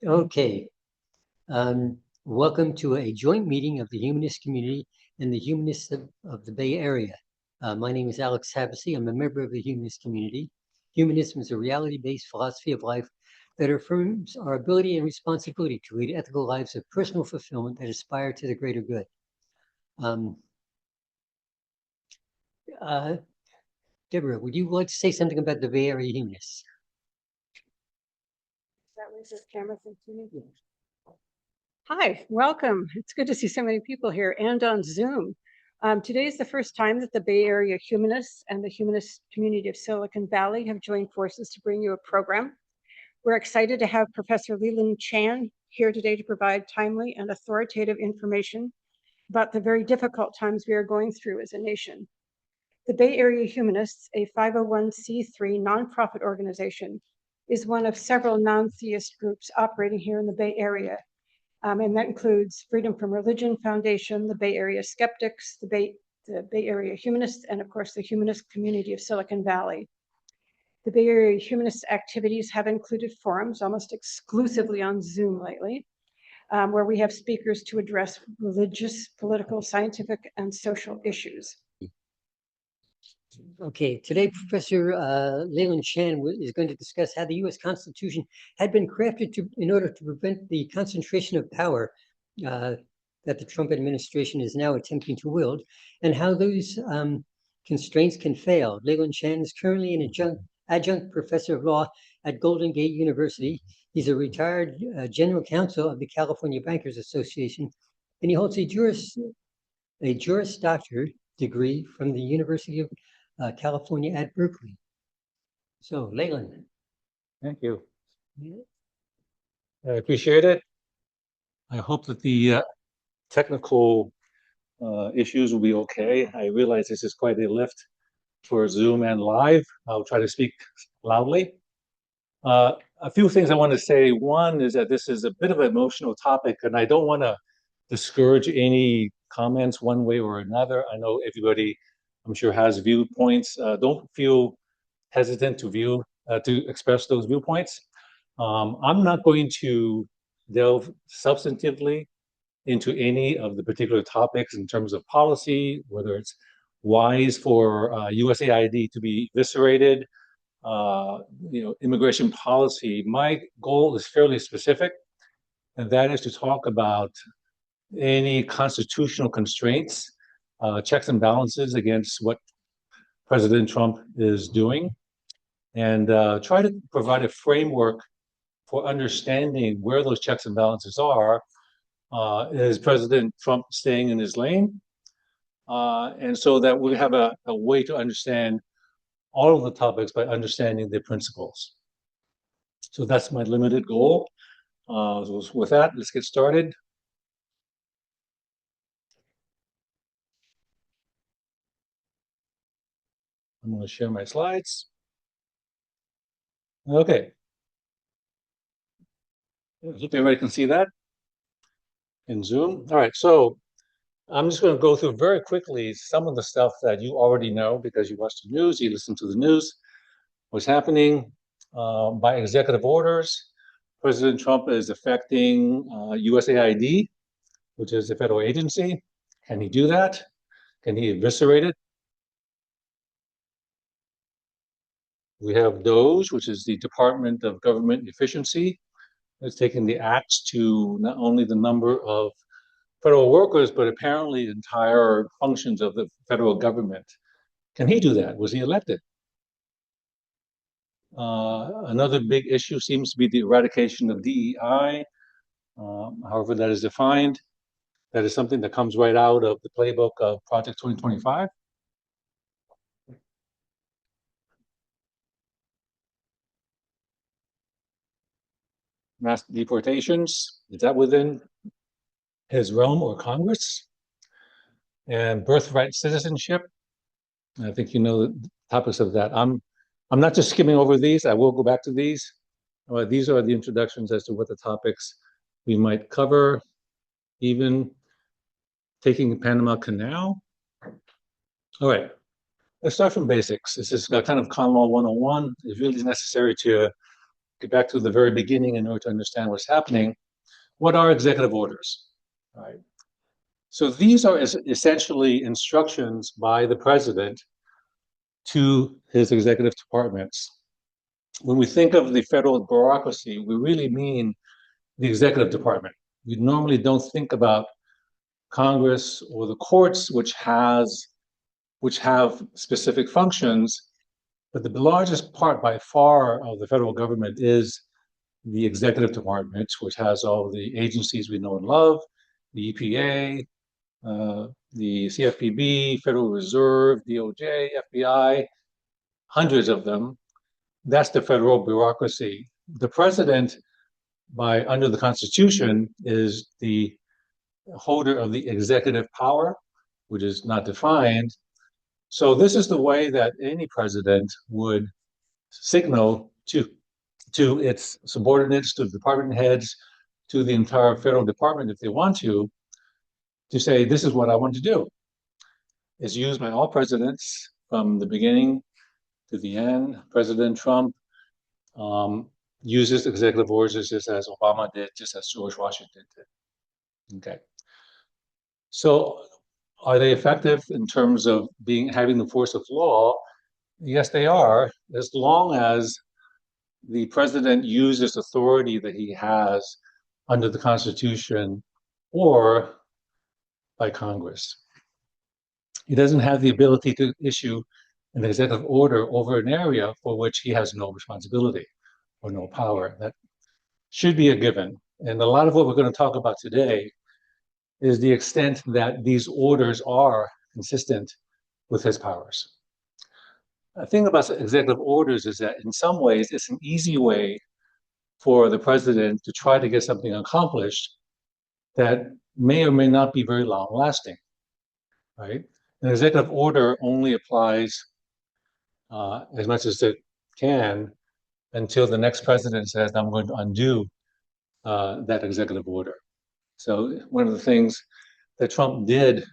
Okay. Welcome to a joint meeting of the humanist community and the humanists of the Bay Area. My name is Alex Havacy. I'm a member of the humanist community. Humanism is a reality-based philosophy of life that affirms our ability and responsibility to lead ethical lives of personal fulfillment that aspire to the greater good. Deborah, would you like to say something about the Bay Area humanists? That was this camera thing to me. Hi, welcome. It's good to see so many people here and on Zoom. Today is the first time that the Bay Area humanists and the humanist community of Silicon Valley have joined forces to bring you a program. We're excited to have Professor Leland Chan here today to provide timely and authoritative information about the very difficult times we are going through as a nation. The Bay Area Humanists, a 501c3 nonprofit organization, is one of several non-theist groups operating here in the Bay Area. And that includes Freedom from Religion Foundation, the Bay Area Skeptics, the Bay Area Humanists, and of course, the humanist community of Silicon Valley. The Bay Area Humanists activities have included forums almost exclusively on Zoom lately, where we have speakers to address religious, political, scientific, and social issues. Okay, today Professor Leland Chan is going to discuss how the U.S. Constitution had been crafted in order to prevent the concentration of power that the Trump administration is now attempting to wield, and how those constraints can fail. Leland Chan is currently an adjunct professor of law at Golden Gate University. He's a retired general counsel of the California Bankers Association, and he holds a Juris Doctor degree from the University of California at Berkeley. So, Leland. Thank you. I appreciate it. I hope that the technical issues will be okay. I realize this is quite a lift for Zoom and live. I'll try to speak loudly. A few things I want to say. One is that this is a bit of an emotional topic, and I don't want to discourage any comments one way or another. I know everybody, I'm sure, has viewpoints. Don't feel hesitant to express those viewpoints. I'm not going to delve substantively into any of the particular topics in terms of policy, whether it's wise for USAID to be eviscerated, immigration policy. My goal is fairly specific, and that is to talk about any constitutional constraints, checks and balances against what President Trump is doing, and try to provide a framework for understanding where those checks and balances are. Is President Trump staying in his lane? And so that we have a way to understand all of the topics by understanding the principles. So that's my limited goal. So with that, let's get started. I'm going to share my slides. Okay. I hope everybody can see that in Zoom. All right, so I'm just going to go through very quickly some of the stuff that you already know because you watch the news, you listen to the news. What's happening by executive orders. President Trump is affecting USAID, which is a federal agency. Can he do that? Can he eviscerate it? We have DOGE, which is the Department of Government Efficiency. It's taking the axe to not only the number of federal workers, but apparently entire functions of the federal government. Can he do that? Was he elected? Another big issue seems to be the eradication of DEI, however that is defined. That is something that comes right out of the playbook of Project 2025. Mass deportations, is that within his realm or Congress? And birthright citizenship, I think you know the topics of that. I'm not just skimming over these, I will go back to these. These are the introductions as to what the topics we might cover, even taking the Panama Canal. All right, let's start from basics. This is kind of Common Law 101. It's really necessary to get back to the very beginning in order to understand what's happening. What are executive orders? Right. So these are essentially instructions by the president to his executive departments. When we think of the federal bureaucracy, we really mean the executive department. We normally don't think about Congress or the courts, which have specific functions, but the largest part by far of the federal government is the executive department, which has all the agencies we know and love, the EPA, the CFPB, Federal Reserve, DOJ, FBI, hundreds of them. That's the federal bureaucracy. The president, under the Constitution, is the holder of the executive power, which is not defined. So this is the way that any president would signal to its subordinates, to the department heads, to the entire federal department, if they want to say, this is what I want to do. It's used by all presidents from the beginning to the end. President Trump uses executive orders just as Obama did, just as George Washington did. Okay. So are they effective in terms of having the force of law? Yes, they are, as long as the president uses authority that he has under the Constitution or by Congress. He doesn't have the ability to issue an executive order over an area for which he has no responsibility or no power. That should be a given. And a lot of what we're going to talk about today is the extent that these orders are consistent with his powers. The thing about executive orders is that in some ways, it's an easy way for the president to try to get something accomplished that may or may not be very long lasting, right? An executive order only applies as much as it can until the next president says, I'm going to undo that executive order. So one of the things that Trump did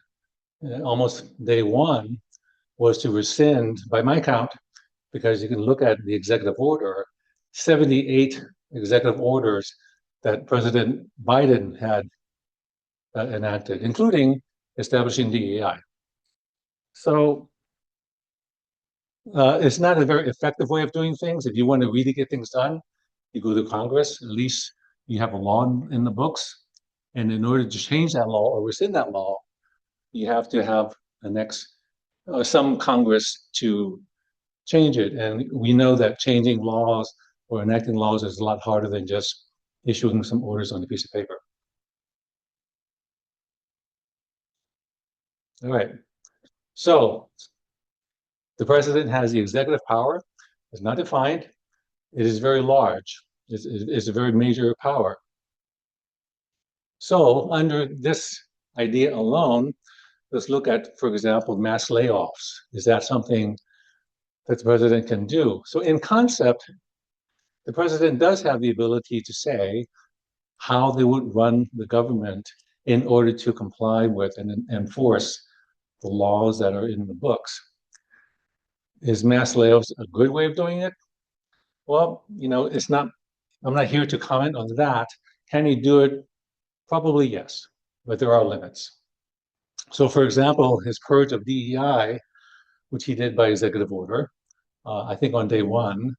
almost day one was to rescind, by my count, because you can look at the executive order, 78 executive orders that President Biden had enacted, including establishing DEI. So it's not a very effective way of doing things. If you want to really get things done, you go to Congress, at least you have a law in the books. And in order to change that law or rescind that law, you have to have some Congress to change it. And we know that changing laws or enacting laws is a lot harder than just issuing some orders on a piece of paper. All right. So the president has the executive power. It's not defined. It is very large. It's a very major power. So under this idea alone, let's look at, for example, mass layoffs. Is that something that the president can do? So in concept, the president does have the ability to say how they would run the government in order to comply with and enforce the laws that are in the books. Is mass layoffs a good way of doing it? Well, I'm not here to comment on that. Can he do it? Probably yes, but there are limits. So for example, his purge of DEI, which he did by executive order, I think on day one,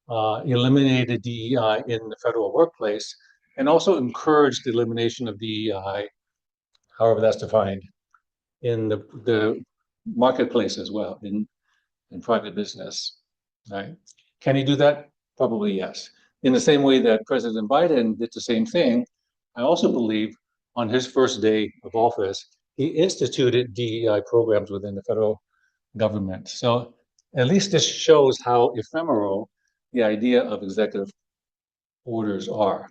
eliminated DEI in the federal workplace and also encouraged the elimination of DEI, however that's defined, in the marketplace as well, in private business, right? Can he do that? Probably yes. In the same way that President Biden did the same thing, I also believe on his first day of office, he instituted DEI programs within the federal government. So at least this shows how ephemeral the idea of executive orders are.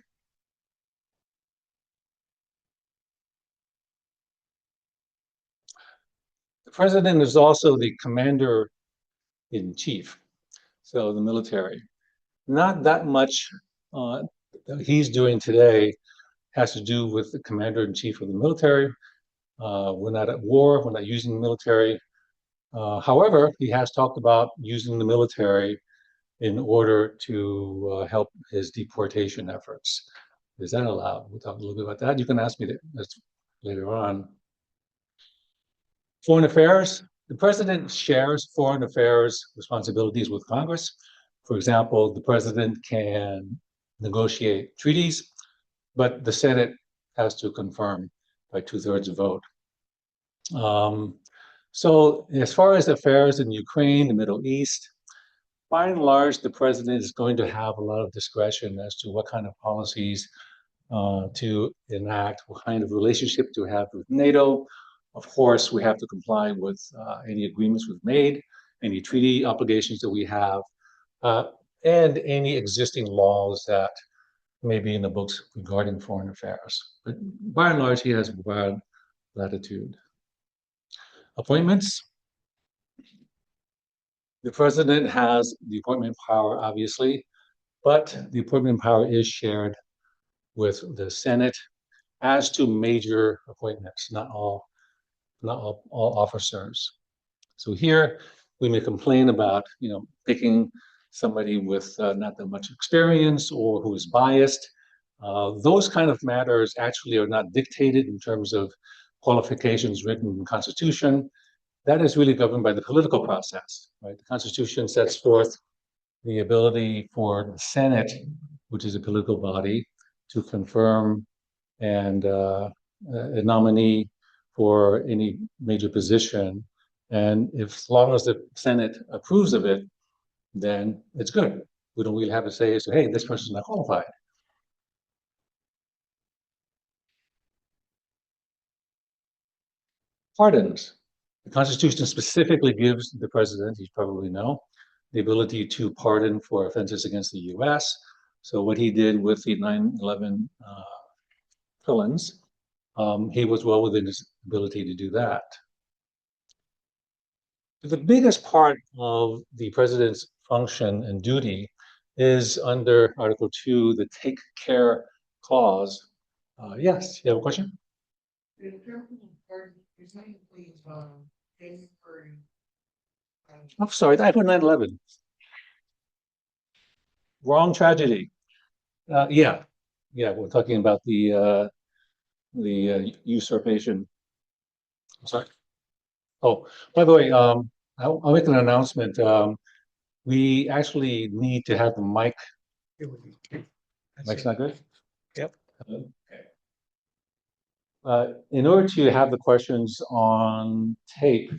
The president is also the commander-in-chief, so the military. Not that much he's doing today has to do with the commander-in-chief of the military. We're not at war, we're not using the military. However, he has talked about using the military in order to help his deportation efforts. Is that allowed? We'll talk a little bit about that. You can ask me that later on. Foreign affairs. The president shares foreign affairs responsibilities with Congress. For example, the president can negotiate treaties, but the Senate has to confirm by 2/3 vote. So as far as affairs in Ukraine, the Middle East, by and large, the president is going to have a lot of discretion as to what kind of policies to enact, what kind of relationship to have with NATO. Of course, we have to comply with any agreements we've made, any treaty obligations that we have, and any existing laws that may be in the books regarding foreign affairs. But by and large, he has broad latitude. Appointments. The president has the appointment power, obviously, but the appointment power is shared with the Senate as to major appointments, not all officers. So here we may complain about, picking somebody with not that much experience or who is biased. Those kind of matters actually are not dictated in terms of qualifications written in the Constitution. That is really governed by the political process, right? The Constitution sets forth the ability for the Senate, which is a political body, to confirm and a nominee for any major position. And as long as the Senate approves of it, then it's good. We don't really have to say, hey, this person's not qualified. Pardons. The Constitution specifically gives the president, you probably know, the ability to pardon for offenses against the U.S. So what he did with the 9/11 felons, he was well within his ability to do that. The biggest part of the president's function and duty is under Article 2, the Take Care Clause. Yes, you have a question? I'm sorry, I put 9/11. Wrong tragedy. Yeah, we're talking about the usurpation. I'm sorry. Oh, by the way, I'll make an announcement. We actually need to have the mic. Mic's not good? Yep. Okay. In order to have the questions on tape,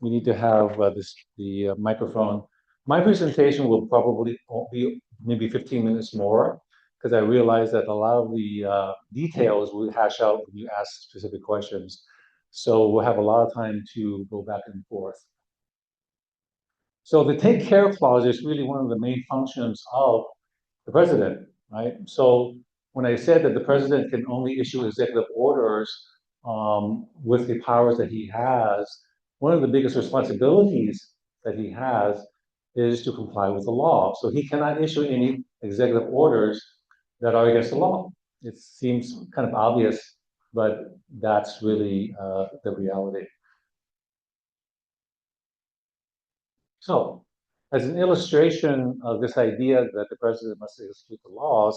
we need to have the microphone. My presentation will probably be maybe 15 minutes more, because I realize that a lot of the details we hash out when you ask specific questions. So we'll have a lot of time to go back and forth. So the take care clause is really one of the main functions of the president, right? So when I said that the president can only issue executive orders with the powers that he has, one of the biggest responsibilities that he has is to comply with the law. So he cannot issue any executive orders that are against the law. It seems kind of obvious, but that's really the reality. So, as an illustration of this idea that the president must execute the laws,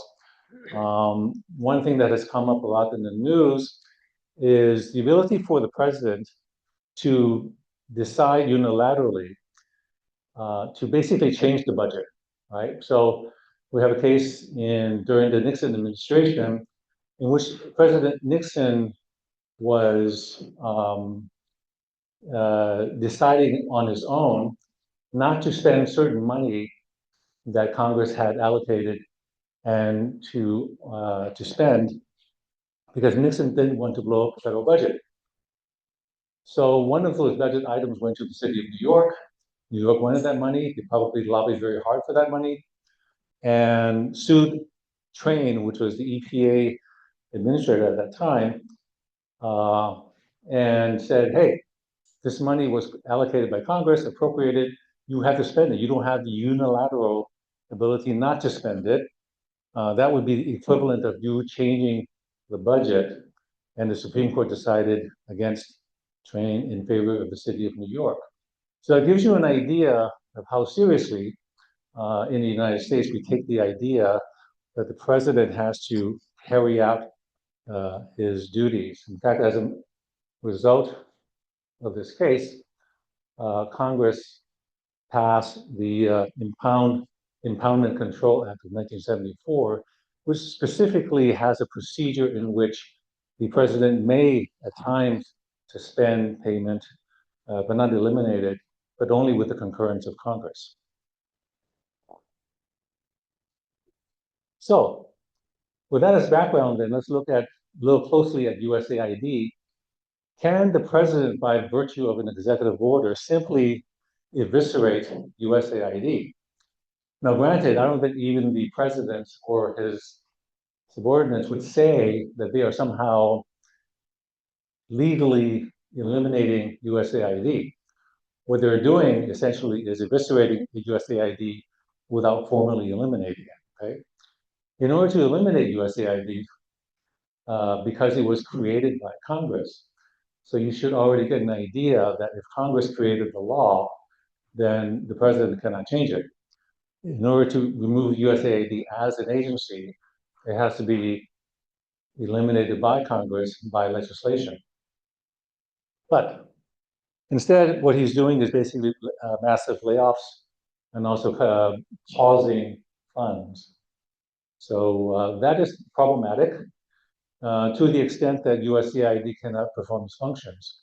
one thing that has come up a lot in the news is the ability for the president to decide unilaterally to basically change the budget, right? So we have a case during the Nixon administration in which President Nixon was deciding on his own not to spend certain money that Congress had allocated and to spend, because Nixon didn't want to blow up the federal budget. So one of those budget items went to the city of New York. New York wanted that money. They probably lobbied very hard for that money and sued Train, which was the EPA administrator at that time, and said, hey, this money was allocated by Congress, appropriated, you have to spend it. You don't have the unilateral ability not to spend it. That would be the equivalent of you changing the budget, and the Supreme Court decided against Train in favor of the city of New York. So it gives you an idea of how seriously in the United States, we take the idea that the president has to carry out his duties. In fact, as a result of this case, Congress passed the Impoundment Control Act of 1974, which specifically has a procedure in which the president may, at times, suspend payment, but not eliminate it, but only with the concurrence of Congress. So, with that as background, then let's look a little closely at USAID. Can the president, by virtue of an executive order, simply eviscerate USAID? Now, granted, I don't think even the president or his subordinates would say that they are somehow legally eliminating USAID. What they're doing essentially is eviscerating the USAID without formally eliminating it. Okay? In order to eliminate USAID, because it was created by Congress, so you should already get an idea that if Congress created the law, then the president cannot change it. In order to remove USAID as an agency, it has to be eliminated by Congress by legislation. But instead, what he's doing is basically massive layoffs and also pausing funds. So that is problematic to the extent that USAID cannot perform its functions.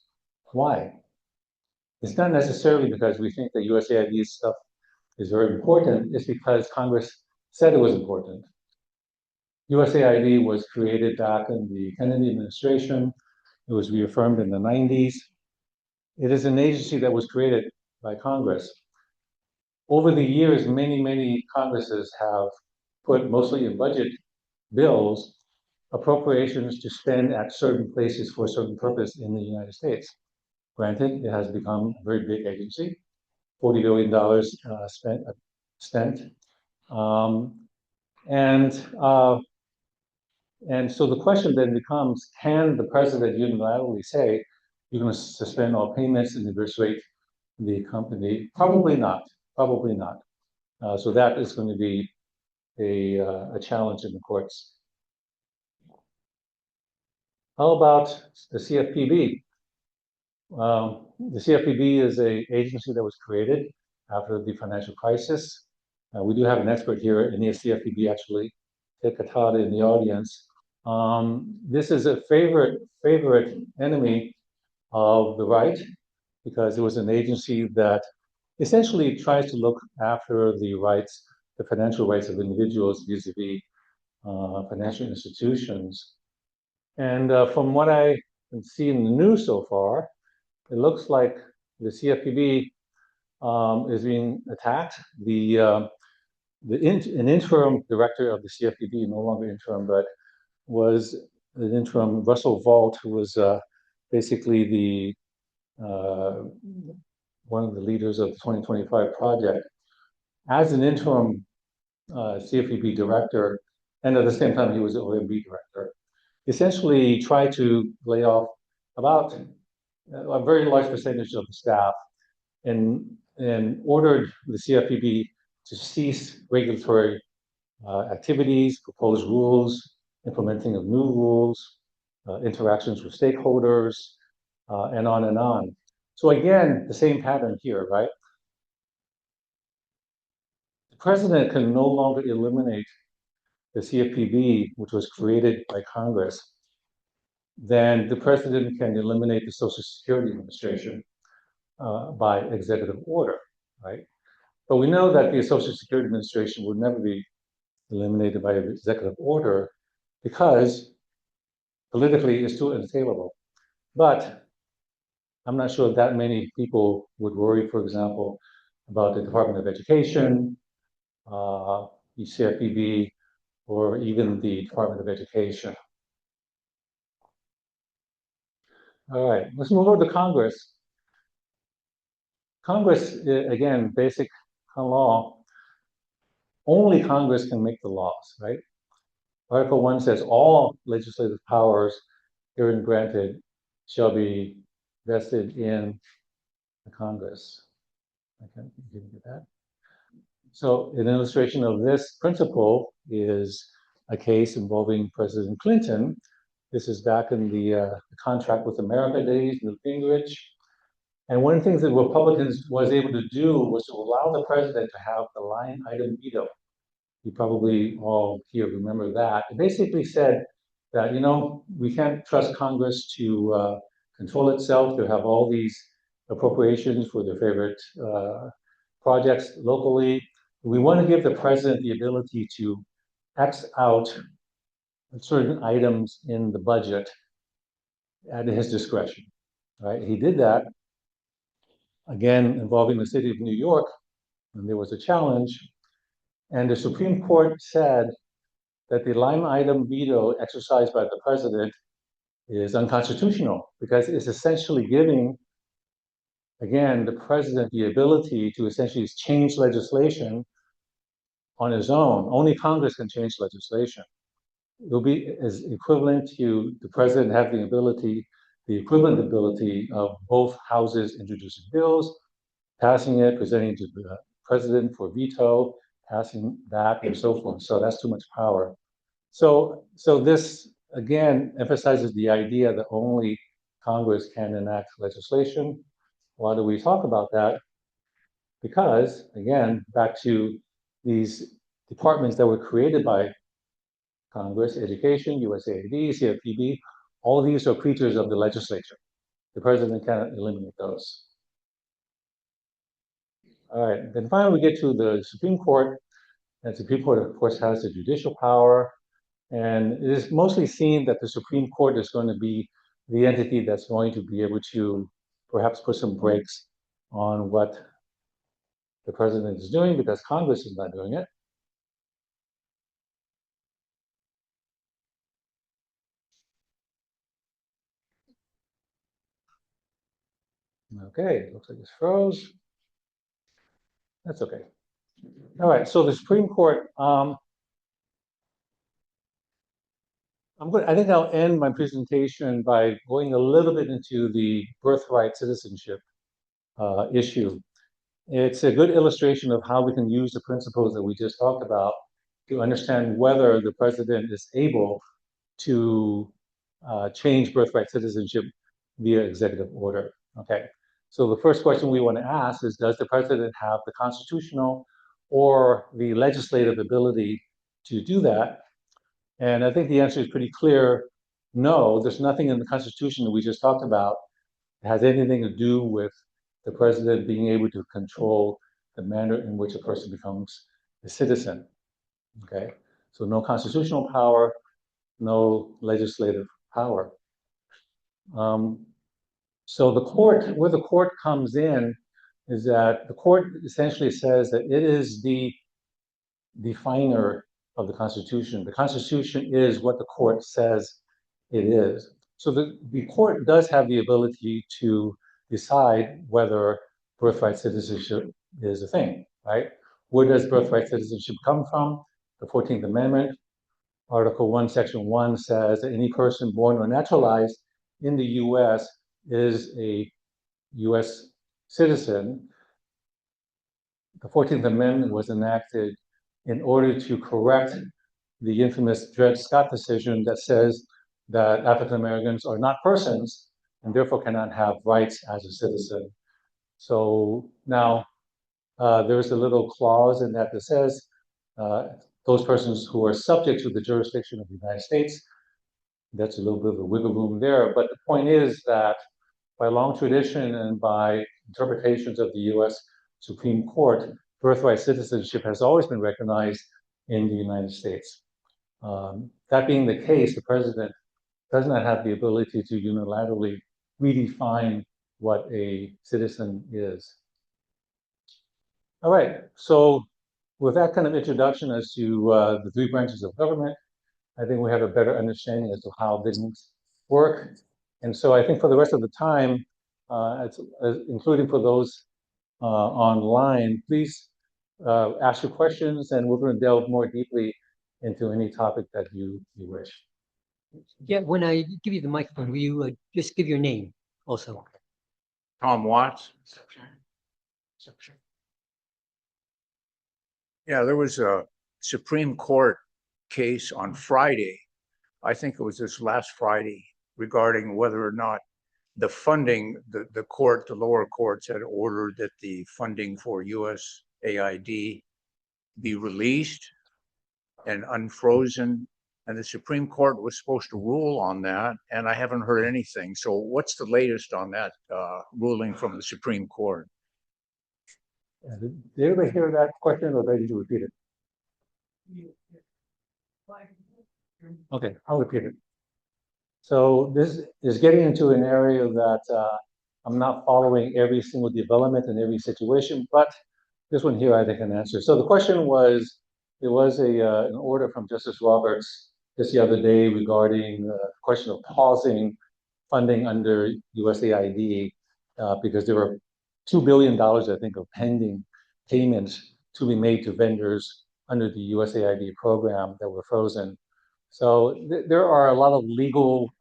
Why? It's not necessarily because we think that USAID's stuff is very important. It's because Congress said it was important. USAID was created back in the Kennedy administration. It was reaffirmed in the 90s. It is an agency that was created by Congress. Over the years, many Congresses have put, mostly in budget bills, appropriations to spend at certain places for a certain purpose in the United States. Granted, it has become a very big agency, $40 billion spent. And so the question then becomes, can the president unilaterally say, you're going to suspend all payments and eviscerate the company? Probably not, probably not. So that is going to be a challenge in the courts. How about the CFPB? The CFPB is an agency that was created after the financial crisis. We do have an expert here in the CFPB, actually, Ted Katada in the audience. This is a favorite enemy of the right, because it was an agency that essentially tries to look after the rights, the financial rights of individuals vis-a-vis financial institutions. And from what I can see in the news so far, it looks like the CFPB is being attacked. An interim director of the CFPB, no longer interim, but was an interim, Russell Vought, who was basically one of the leaders of the 2025 project. As an interim CFPB director, and at the same time he was an OMB director, essentially tried to lay off about a very large percentage of the staff and ordered the CFPB to cease regulatory activities, propose rules, implementing of new rules, interactions with stakeholders, and on and on. So again, the same pattern here, right? The president can no longer eliminate the CFPB, which was created by Congress. Then the president can eliminate the Social Security Administration by executive order, right? But we know that the Social Security Administration would never be eliminated by executive order because politically it's too unassailable. But I'm not sure that many people would worry, for example, about the Department of Education, the CFPB, or even the Department of Education. All right, let's move over to Congress. Congress, again, basic law, only Congress can make the laws, right? Article 1 says all legislative powers herein granted shall be vested in the Congress. Okay, you didn't get that. So an illustration of this principle is a case involving President Clinton. This is back in the contract with America days, Newt Gingrich. And one of the things that Republicans was able to do was to allow the president to have the line item veto. You probably all here remember that. It basically said that, you know, we can't trust Congress to control itself, to have all these appropriations for their favorite projects locally. We want to give the president the ability to X out certain items in the budget at his discretion, right? He did that, again, involving the city of New York, and there was a challenge. And the Supreme Court said that the line item veto exercised by the president is unconstitutional because it's essentially giving, again, the president the ability to essentially change legislation on his own. Only Congress can change legislation. It will be as equivalent to the president having the equivalent ability of both houses introducing bills, passing it, presenting to the president for veto, passing that, and so forth. So that's too much power. So this, again, emphasizes the idea that only Congress can enact legislation. Why do we talk about that? Because, again, back to these departments that were created by Congress, Education, USAID, CFPB, all these are creatures of the legislature. The president cannot eliminate those. All right, then finally we get to the Supreme Court. And the Supreme Court, of course, has the judicial power. And it is mostly seen that the Supreme Court is going to be the entity that's going to be able to perhaps put some brakes on what the president is doing because Congress is not doing it. Okay, looks like it's froze. That's okay. All right, so the Supreme Court, I think I'll end my presentation by going a little bit into the birthright citizenship issue. It's a good illustration of how we can use the principles that we just talked about to understand whether the president is able to change birthright citizenship via executive order. Okay, so the first question we want to ask is, does the president have the constitutional or the legislative ability to do that? And I think the answer is pretty clear. No, there's nothing in the Constitution that we just talked about that has anything to do with the president being able to control the manner in which a person becomes a citizen. Okay, so no constitutional power, no legislative power. So the court, where the court comes in, is that the court essentially says that it is the definer of the Constitution. The Constitution is what the court says it is. So the court does have the ability to decide whether birthright citizenship is a thing, right? Where does birthright citizenship come from? The 14th Amendment, Article 1, Section 1 says that any person born or naturalized in the US is a US citizen. The 14th Amendment was enacted in order to correct the infamous Dred Scott decision that says that African Americans are not persons and therefore cannot have rights as a citizen. So now there's a little clause in that says those persons who are subject to the jurisdiction of the United States, that's a little bit of a wiggle room there. But the point is that by long tradition and by interpretations of the US Supreme Court, birthright citizenship has always been recognized in the United States. That being the case, the president does not have the ability to unilaterally redefine what a citizen is. All right, so with that kind of introduction as to the three branches of government, I think we have a better understanding as to how things work. And so I think for the rest of the time, including for those online, please ask your questions and we're going to delve more deeply into any topic that you wish. Yeah, when I give you the microphone, will you just give your name also? Tom Watts. Yeah, there was a Supreme Court case on Friday. I think it was this last Friday regarding whether or not the funding, the lower courts had ordered that the funding for USAID be released and unfrozen. And the Supreme Court was supposed to rule on that, and I haven't heard anything. So what's the latest on that ruling from the Supreme Court? Did everybody hear that question, or did you repeat it? Okay, I'll repeat it. So this is getting into an area that I'm not following every single development in every situation, but this one here I think I can answer. So the question was, there was an order from Justice Roberts just the other day regarding the question of pausing funding under USAID because there were $2 billion, I think, of pending payments to be made to vendors under the USAID program that were frozen. So there are a lot of legal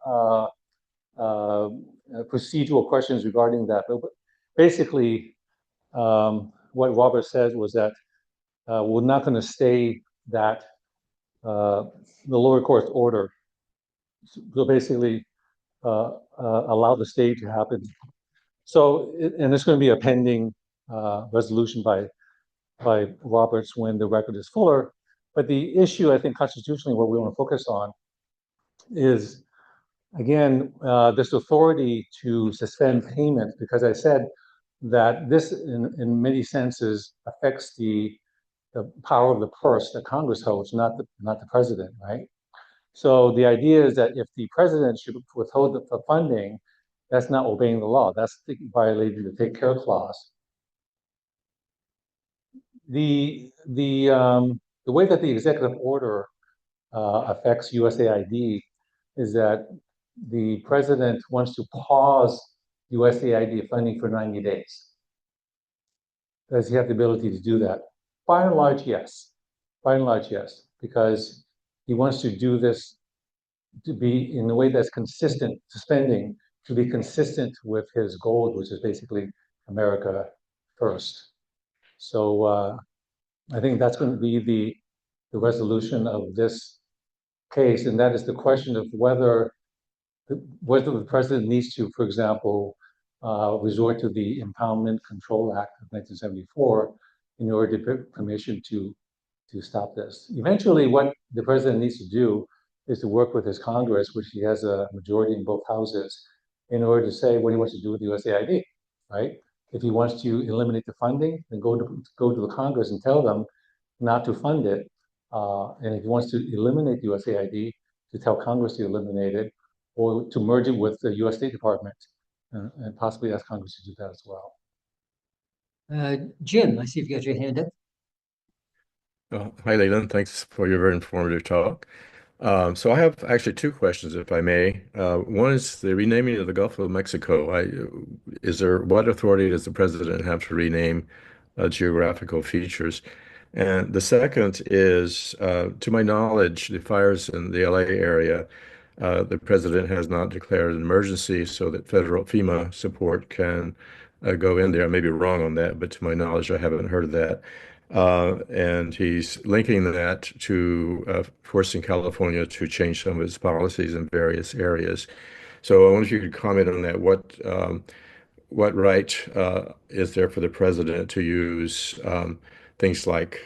procedural questions regarding that. But basically, what Robert said was that we're not going to stay that the lower court's order. So basically, allow the stay to happen. So, and there's going to be a pending resolution by Roberts when the record is fuller. But the issue, I think, constitutionally, what we want to focus on is, again, this authority to suspend payments, because I said that this, in many senses, affects the power of the purse that Congress holds, not the president, right? So the idea is that if the president should withhold the funding, that's not obeying the law. That's violating the take care clause. The way that the executive order affects USAID is that the president wants to pause USAID funding for 90 days. Does he have the ability to do that? By and large, yes. By and large, yes, because he wants to do this to be in a way that's consistent, spending to be consistent with his goal, which is basically America first. So I think that's going to be the resolution of this case, and that is the question of whether the president needs to, for example, resort to the Impoundment Control Act of 1974 in order to get permission to stop this. Eventually, what the president needs to do is to work with his Congress, which he has a majority in both houses, in order to say what he wants to do with the USAID, right? If he wants to eliminate the funding, then go to the Congress and tell them not to fund it. And if he wants to eliminate the USAID, to tell Congress to eliminate it, or to merge it with the U.S. State Department, and possibly ask Congress to do that as well. Jim, I see you've got your hand up. Hi, Leland. Thanks for your very informative talk. So I have actually two questions, if I may. One is the renaming of the Gulf of Mexico. What authority does the president have to rename geographical features? And the second is, to my knowledge, the fires in the LA area, the president has not declared an emergency so that federal FEMA support can go in there. I may be wrong on that, but to my knowledge, I haven't heard of that. And he's linking that to forcing California to change some of its policies in various areas. So I wonder if you could comment on that. What right is there for the president to use things like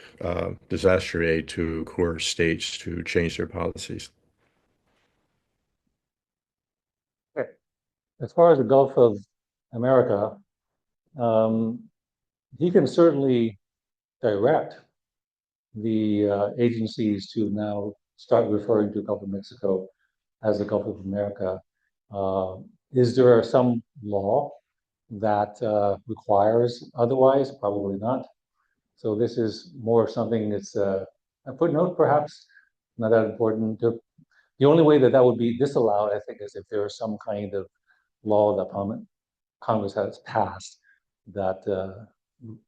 disaster aid to coerce states to change their policies? Okay. As far as the Gulf of America, he can certainly direct the agencies to now start referring to Gulf of Mexico as the Gulf of America. Is there some law that requires otherwise? Probably not. So this is more something that's a footnote, perhaps, not that important. The only way that would be disallowed, I think, is if there is some kind of law that Congress has passed that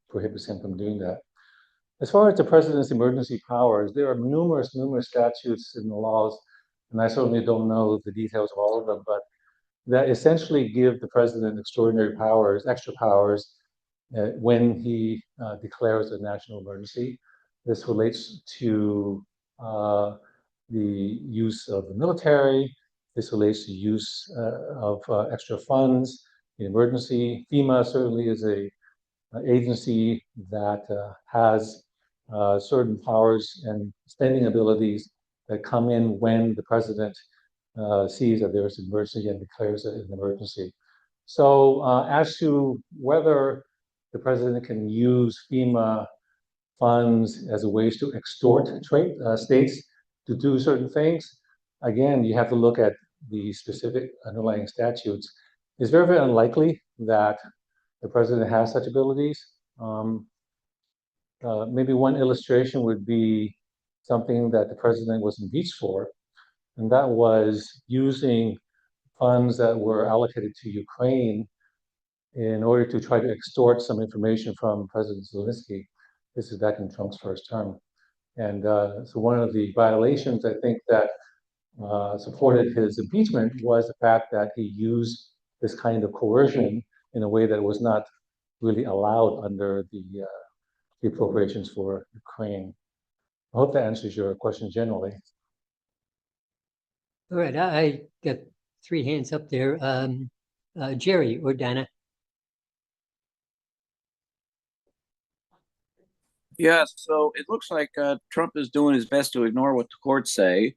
prohibits him from doing that. As far as the president's emergency powers, there are numerous statutes in the laws, and I certainly don't know the details of all of them, but that essentially give the president extraordinary powers, extra powers, when he declares a national emergency. This relates to the use of the military. This relates to use of extra funds in emergency. FEMA certainly is a agency that has certain powers and spending abilities that come in when the president sees that there is an emergency and declares it an emergency. So as to whether the president can use FEMA funds as a ways to extort states to do certain things, again, you have to look at the specific underlying statutes. It's very, very unlikely that the president has such abilities. Maybe one illustration would be something that the president was impeached for, and that was using funds that were allocated to Ukraine in order to try to extort some information from President Zelensky. This is back in Trump's first term. And so one of the violations, I think, that supported his impeachment was the fact that he used this kind of coercion in a way that was not really allowed under the appropriations for Ukraine. I hope that answers your question generally. All right, I got 3 hands up there. Jerry or Dana? Yeah, so it looks like Trump is doing his best to ignore what the courts say.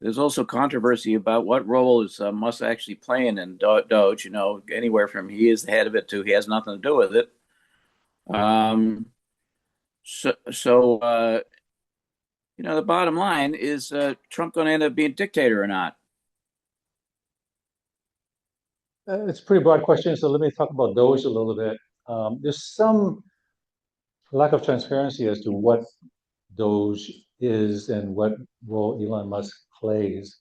There's also controversy about what role is Musk actually playing in Doge, you know, anywhere from he is the head of it to he has nothing to do with it. You know, the bottom line is Trump going to end up being dictator or not? It's a pretty broad question, so let me talk about Doge a little bit. There's some lack of transparency as to what Doge is and what role Elon Musk plays.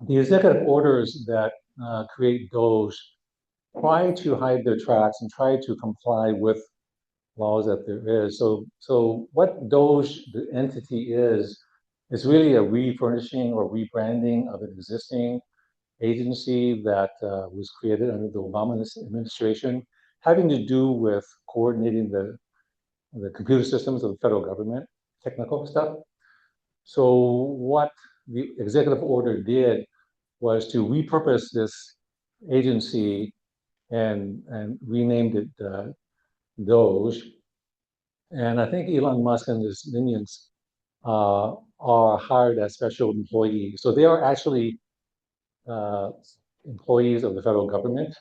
The executive orders that create Doge try to hide their tracks and try to comply with laws that there is. So what Doge, the entity is really a refurnishing or rebranding of an existing agency that was created under the Obama administration, having to do with coordinating the computer systems of the federal government, technical stuff. So what the executive order did was to repurpose this agency and renamed it Doge. And I think Elon Musk and his minions are hired as special employees. So they are actually employees of the federal government.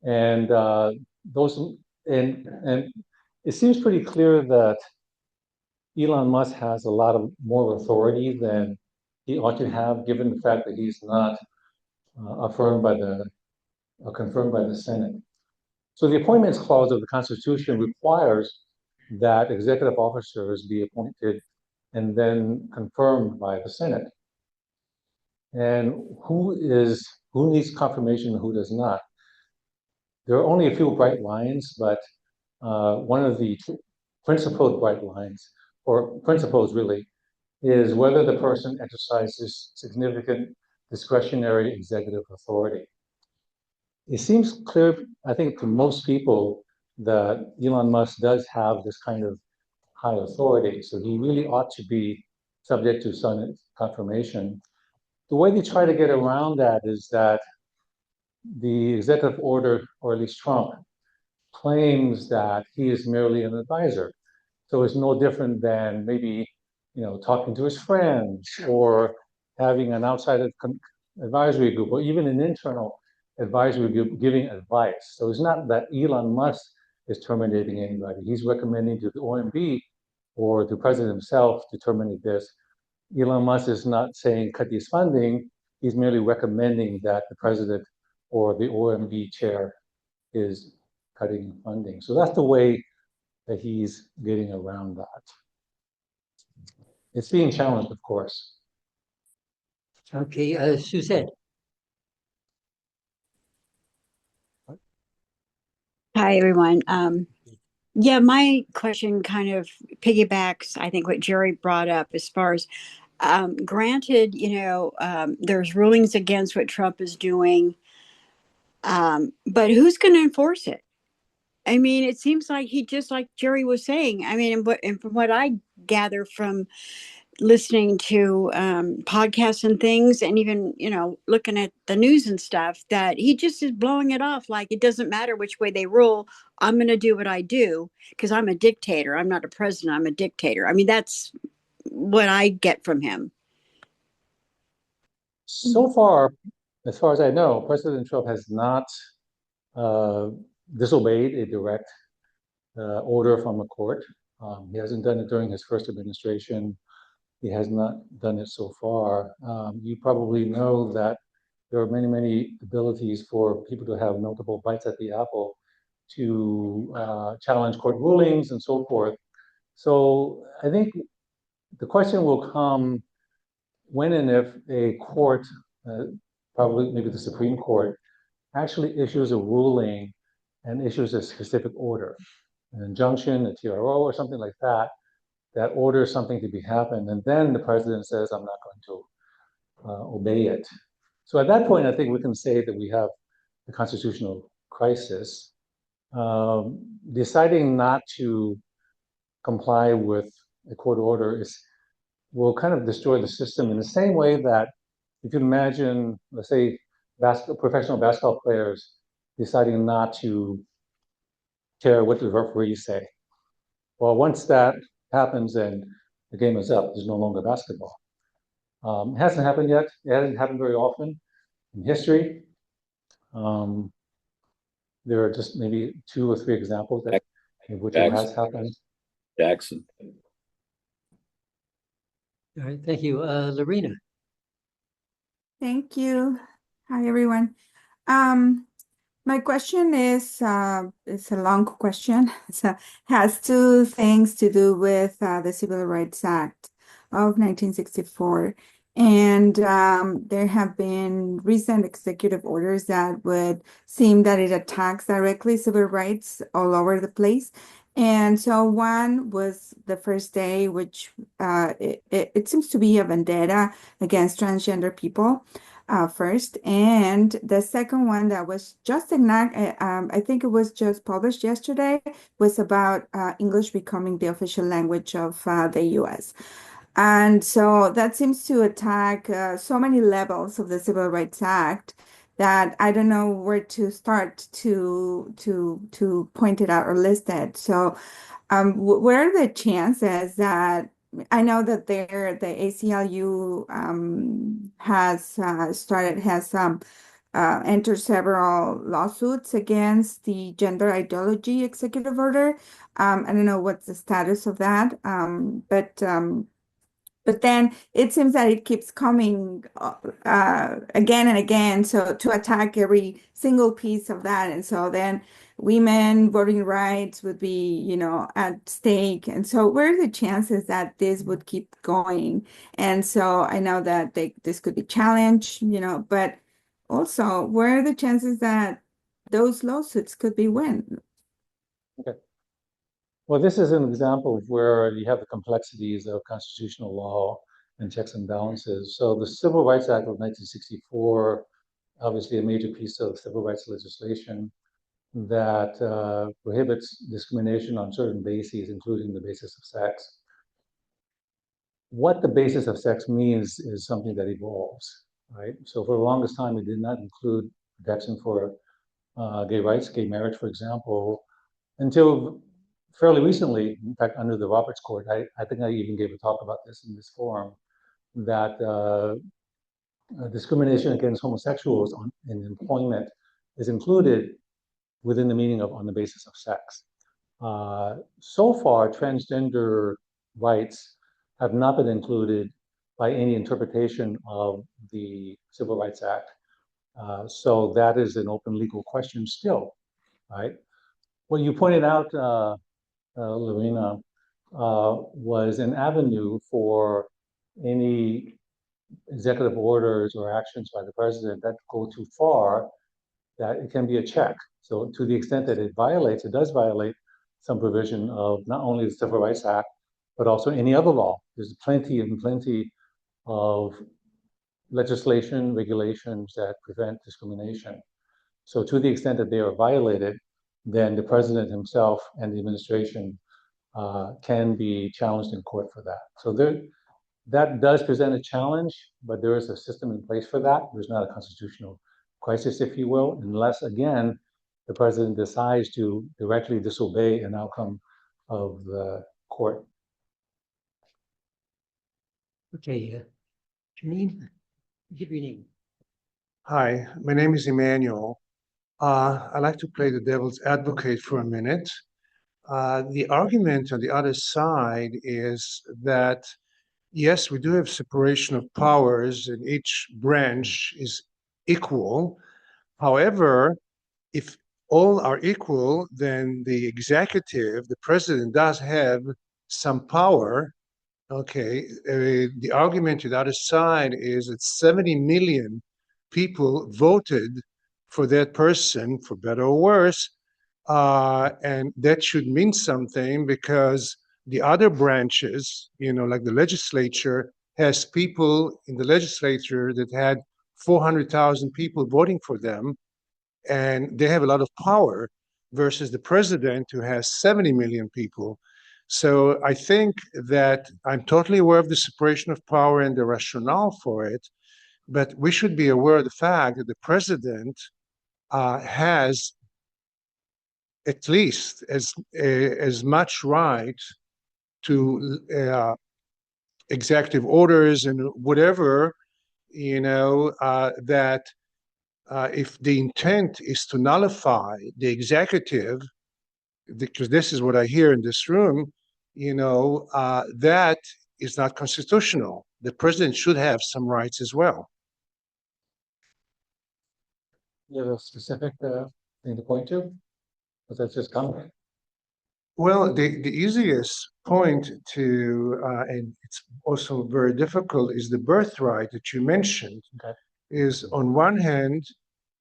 And it seems pretty clear that Elon Musk has a lot of more authority than he ought to have, given the fact that he's not confirmed by the Senate. So the Appointments Clause of the Constitution requires that executive officers be appointed and then confirmed by the Senate. And who needs confirmation and who does not? There are only a few bright lines, but one of the principal bright lines, or principles really, is whether the person exercises significant discretionary executive authority. It seems clear, I think, to most people that Elon Musk does have this kind of high authority, so he really ought to be subject to Senate confirmation. The way they try to get around that is that the executive order, or at least Trump, claims that he is merely an advisor. So it's no different than maybe, talking to his friends or having an outside advisory group or even an internal advisory group giving advice. So it's not that Elon Musk is terminating anybody. He's recommending to the OMB or the president himself to terminate this. Elon Musk is not saying cut this funding. He's merely recommending that the president or the OMB chair is cutting funding. So that's the way that he's getting around that. It's being challenged, of course. Okay, Suzette. Hi, everyone. Yeah, my question kind of piggybacks, I think, what Jerry brought up as far as, granted, there's rulings against what Trump is doing, but who's going to enforce it? I mean, it seems like he, just like Jerry was saying, I mean, and from what I gather from listening to podcasts and things, and even, looking at the news and stuff, that he just is blowing it off like it doesn't matter which way they rule. I'm going to do what I do because I'm a dictator. I'm not a president. I'm a dictator. I mean, that's what I get from him. So far, as far as I know, President Trump has not disobeyed a direct order from a court. He hasn't done it during his first administration. He has not done it so far. You probably know that there are many, many abilities for people to have multiple bites at the apple to challenge court rulings and so forth. So I think the question will come when and if a court, probably maybe the Supreme Court, actually issues a ruling and issues a specific order, an injunction, a TRO, or something like that, that orders something to be happened, and then the president says, I'm not going to obey it. So at that point, I think we can say that we have a constitutional crisis. Deciding not to comply with a court order will kind of destroy the system in the same way that if you imagine, let's say, professional basketball players deciding not to care what the referees say. Well, once that happens and the game is up, there's no longer basketball. It hasn't happened yet. It hasn't happened very often in history. There are just maybe 2 or 3 examples in which it has happened. Jackson. All right, thank you. Lorena. Thank you. Hi, everyone. My question is it's a long question. So has 2 things to do with the Civil Rights Act of 1964. And there have been recent executive orders that would seem that it attacks directly civil rights all over the place. And so one was the first day, which it seems to be a vendetta against transgender people. First, and the second one that was just I think it was just published yesterday, was about English becoming the official language of the US. And so that seems to attack so many levels of the Civil Rights Act that I don't know where to start to point it out or list it. So what are the chances that, I know that the ACLU has entered several lawsuits against the gender ideology executive order. I don't know what's the status of that, but then it seems that it keeps coming again and again, so to attack every single piece of that. And so then women voting rights would be, at stake. And so where are the chances that this would keep going? And so I know that this could be challenged, but also where are the chances that those lawsuits could be won? Okay. Well, this is an example of where you have the complexities of constitutional law and checks and balances. So the Civil Rights Act of 1964, obviously a major piece of civil rights legislation that prohibits discrimination on certain bases, including the basis of sex. What the basis of sex means is something that evolves, right? So for the longest time, it did not include protection for gay rights, gay marriage, for example, until fairly recently. In fact, under the Roberts Court, I think I even gave a talk about this in this forum, that discrimination against homosexuals in employment is included within the meaning of on the basis of sex. So far, transgender rights have not been included by any interpretation of the Civil Rights Act. So that is an open legal question still, right? What you pointed out, Lorena, was an avenue for any executive orders or actions by the president that go too far, that it can be a check. So to the extent that it does violate some provision of not only the Civil Rights Act, but also any other law. There's plenty and plenty of legislation, regulations that prevent discrimination. So to the extent that they are violated, then the president himself and the administration can be challenged in court for that. So that does present a challenge, but there is a system in place for that. There's not a constitutional crisis, if you will, unless, again, the president decides to directly disobey an outcome of the court. Okay, Janine, give your name. Hi, my name is Emmanuel. I'd like to play the devil's advocate for a minute. The argument on the other side is that, yes, we do have separation of powers and each branch is equal. However, if all are equal, then the executive, the president, does have some power. Okay, the argument to the other side is that 70 million people voted for that person, for better or worse, and that should mean something because the other branches, like the legislature, has people in the legislature that had 400,000 people voting for them, and they have a lot of power versus the president who has 70 million people. So I think that I'm totally aware of the separation of power and the rationale for it, but we should be aware of the fact that the president has at least as much right to executive orders and whatever, that if the intent is to nullify the executive, because this is what I hear in this room, that is not constitutional. The president should have some rights as well. You have a specific thing to point to? Or that's just comment? Well, the easiest point to, and it's also very difficult, is the birthright that you mentioned. Okay. Is on one hand,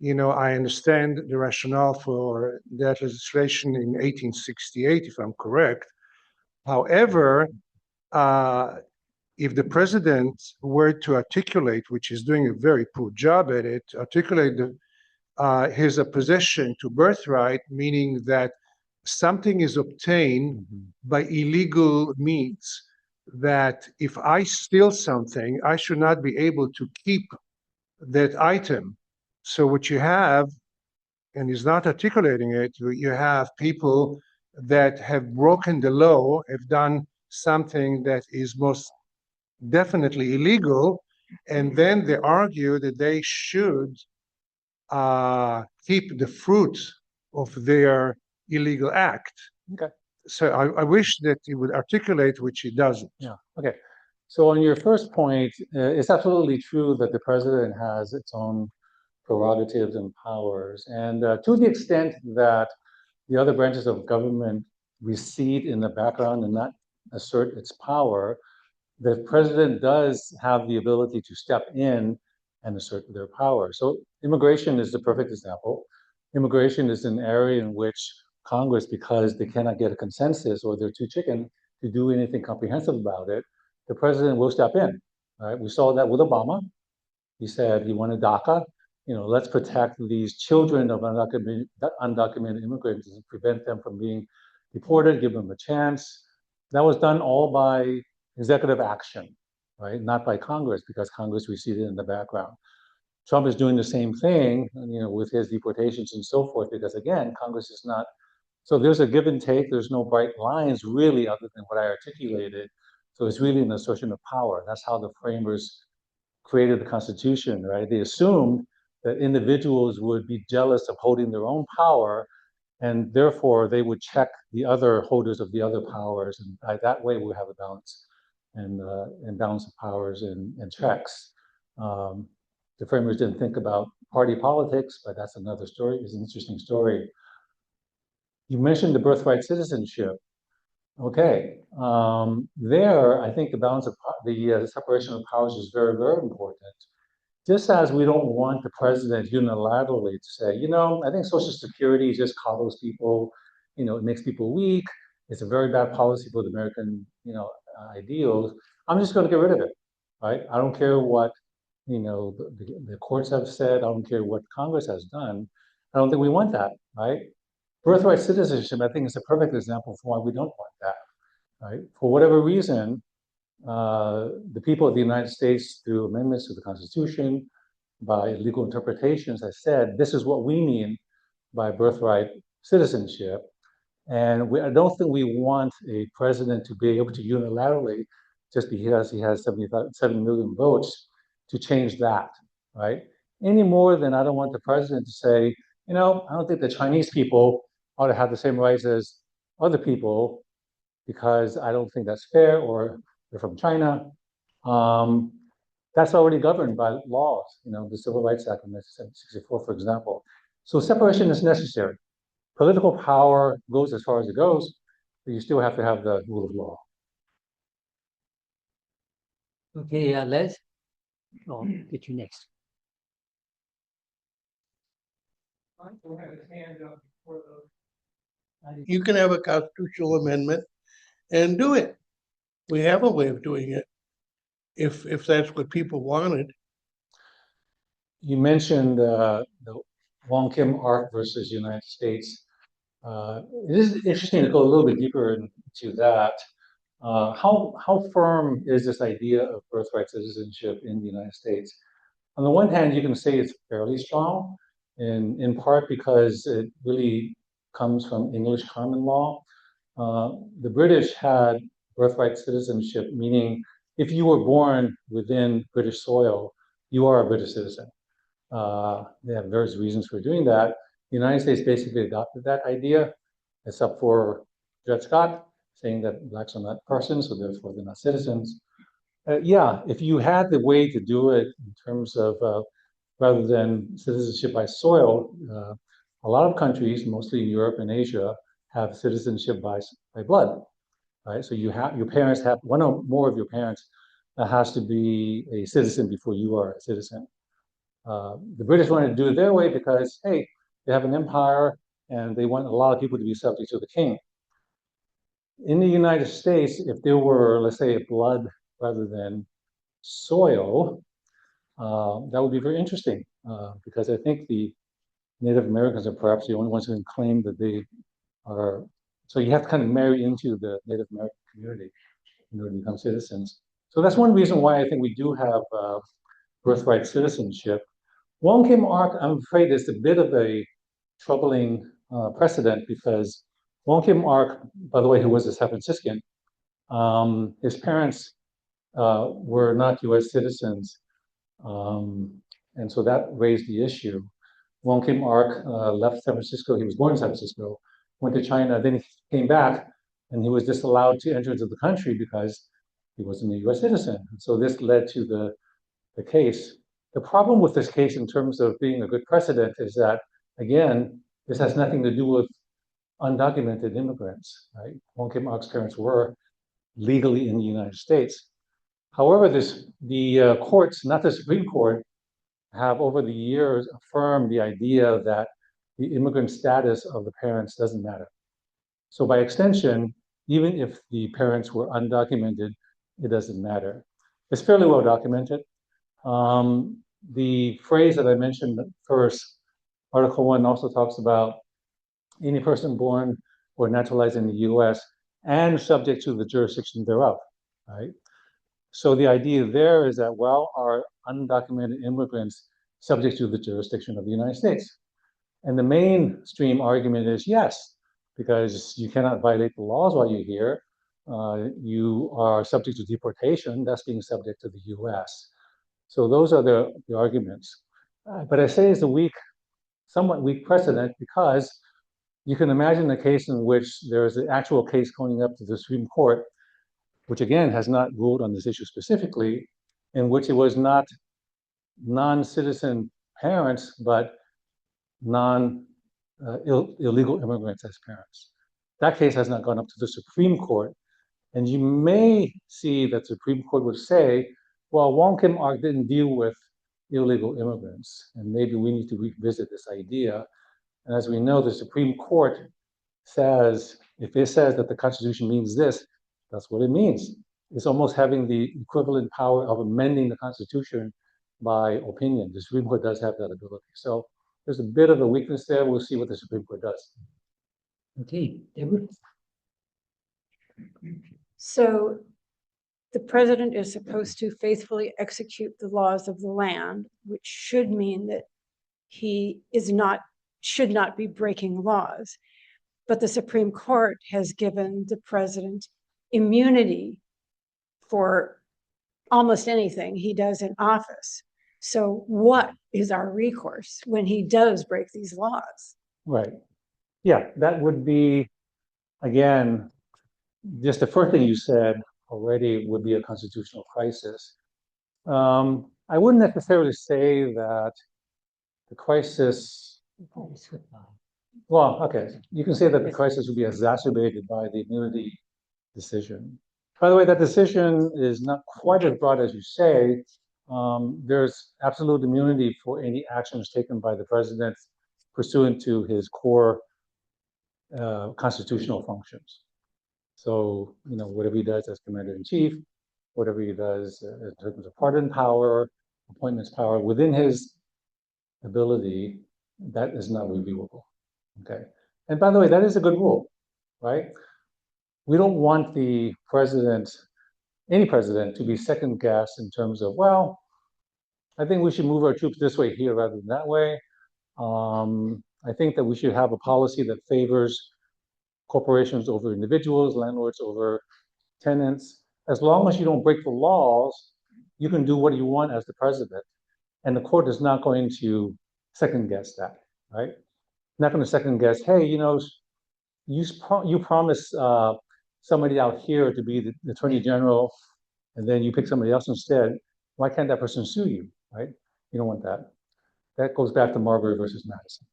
I understand the rationale for that legislation in 1868, if I'm correct. However, if the president were to articulate, which is doing a very poor job at it, articulate his opposition to birthright, meaning that something is obtained by illegal means, that if I steal something, I should not be able to keep that item. So what you have, and he's not articulating it, you have people that have broken the law, have done something that is most definitely illegal, and then they argue that they should keep the fruit of their illegal act. Okay. So I wish that he would articulate, which he doesn't. Yeah, okay. So on your first point, it's absolutely true that the president has its own prerogatives and powers. And to the extent that the other branches of government recede in the background and not assert its power, the president does have the ability to step in and assert their power. So immigration is the perfect example. Immigration is an area in which Congress, because they cannot get a consensus or they're too chicken to do anything comprehensive about it, the president will step in. Right? We saw that with Obama. He said he wanted DACA. Let's protect these children of undocumented immigrants and prevent them from being deported, give them a chance. That was done all by executive action, right? Not by Congress, because Congress receded in the background. Trump is doing the same thing, with his deportations and so forth, because again, Congress is not. So there's a give and take. There's no bright lines really, other than what I articulated. So it's really an assertion of power. That's how the framers created the Constitution, right? They assumed that individuals would be jealous of holding their own power, and therefore they would check the other holders of the other powers, and by that way we have a balance and balance of powers and checks. The framers didn't think about party politics, but that's another story. It's an interesting story. You mentioned the birthright citizenship. Okay, there I think the balance of the separation of powers is very, very important. Just as we don't want the president unilaterally to say, I think Social Security just coddles people, it makes people weak. It's a very bad policy for the American, ideals. I'm just going to get rid of it, right? I don't care what, the courts have said. I don't care what Congress has done. I don't think we want that, right? Birthright citizenship, I think, is a perfect example for why we don't want that, right? For whatever reason, the people of the United States, through amendments to the Constitution, by legal interpretations, has said this is what we mean by birthright citizenship. And I don't think we want a president to be able to unilaterally, just because he has 7 million votes, to change that, right? Any more than I don't want the president to say, I don't think the Chinese people ought to have the same rights as other people because I don't think that's fair, or they're from China. That's already governed by laws, the Civil Rights Act of 1964, for example. So separation is necessary. Political power goes as far as it goes, but you still have to have the rule of law. Okay, Les, I'll get you next. You can have a constitutional amendment and do it. We have a way of doing it, if that's what people wanted. You mentioned the Wong Kim Ark versus United States. It is interesting to go a little bit deeper into that. How firm is this idea of birthright citizenship in the United States? On the one hand, you can say it's fairly strong, in part because it really comes from English common law. The British had birthright citizenship, meaning if you were born within British soil, you are a British citizen. They have various reasons for doing that. The United States basically adopted that idea, except for Dred Scott saying that blacks are not persons, so therefore they're not citizens. Yeah, if you had the way to do it in terms of rather than citizenship by soil, a lot of countries, mostly in Europe and Asia, have citizenship by blood, right? So your parents have, one or more of your parents has to be a citizen before you are a citizen. The British wanted to do it their way because, hey, they have an empire and they want a lot of people to be subject to the king. In the United States, if there were, let's say, a blood rather than soil, that would be very interesting because I think the Native Americans are perhaps the only ones who can claim that they are. So you have to kind of marry into the Native American community in order to become citizens. So that's one reason why I think we do have birthright citizenship. Wong Kim Ark, I'm afraid, is a bit of a troubling precedent because Wong Kim Ark, by the way, who was a San Franciscan, his parents were not U.S. citizens, and so that raised the issue. Wong Kim Ark left San Francisco. He was born in San Francisco, went to China, then he came back, and he was disallowed to enter into the country because he wasn't a U.S. citizen. And so this led to the case. The problem with this case in terms of being a good precedent is that, again, this has nothing to do with undocumented immigrants, right? Wong Kim Ark's parents were legally in the United States. However, the courts, not the Supreme Court, have over the years affirmed the idea that the immigrant status of the parents doesn't matter. So by extension, even if the parents were undocumented, it doesn't matter. It's fairly well documented. The phrase that I mentioned first, Article 1 also talks about any person born or naturalized in the US and subject to the jurisdiction thereof, right? So the idea there is that, well, are undocumented immigrants subject to the jurisdiction of the United States? And the mainstream argument is yes, because you cannot violate the laws while you're here. You are subject to deportation, that's being subject to the US. So those are the arguments. But I say it's a somewhat weak precedent because you can imagine a case in which there is an actual case going up to the Supreme Court, which again has not ruled on this issue specifically, in which it was not non-citizen parents, but illegal immigrants as parents. That case has not gone up to the Supreme Court. And you may see that the Supreme Court would say, well, Wong Kim Ark didn't deal with illegal immigrants, and maybe we need to revisit this idea. And as we know, the Supreme Court says, if it says that the Constitution means this, that's what it means. It's almost having the equivalent power of amending the Constitution by opinion. The Supreme Court does have that ability. So there's a bit of a weakness there. We'll see what the Supreme Court does. Okay, Deborah? So the president is supposed to faithfully execute the laws of the land, which should mean that he should not be breaking laws. But the Supreme Court has given the president immunity for almost anything he does in office. So what is our recourse when he does break these laws? Right. Yeah, that would be, again, just the first thing you said already would be a constitutional crisis. I wouldn't necessarily say that the crisis, well, okay, you can say that the crisis would be exacerbated by the immunity decision. By the way, that decision is not quite as broad as you say. There's absolute immunity for any actions taken by the president pursuant to his core constitutional functions. So, whatever he does as commander-in-chief, whatever he does in terms of pardon power, appointments power, within his ability, that is not reviewable. Okay. And by the way, that is a good rule, right? We don't want the president, any president, to be second guessed in terms of, well, I think we should move our troops this way here rather than that way. I think that we should have a policy that favors corporations over individuals, landlords over tenants. As long as you don't break the laws, you can do what you want as the president. And the court is not going to second guess that, right? Not going to second guess, hey, you promised somebody out here to be the attorney general, and then you pick somebody else instead. Why can't that person sue you, right? You don't want that. That goes back to Marbury versus Madison.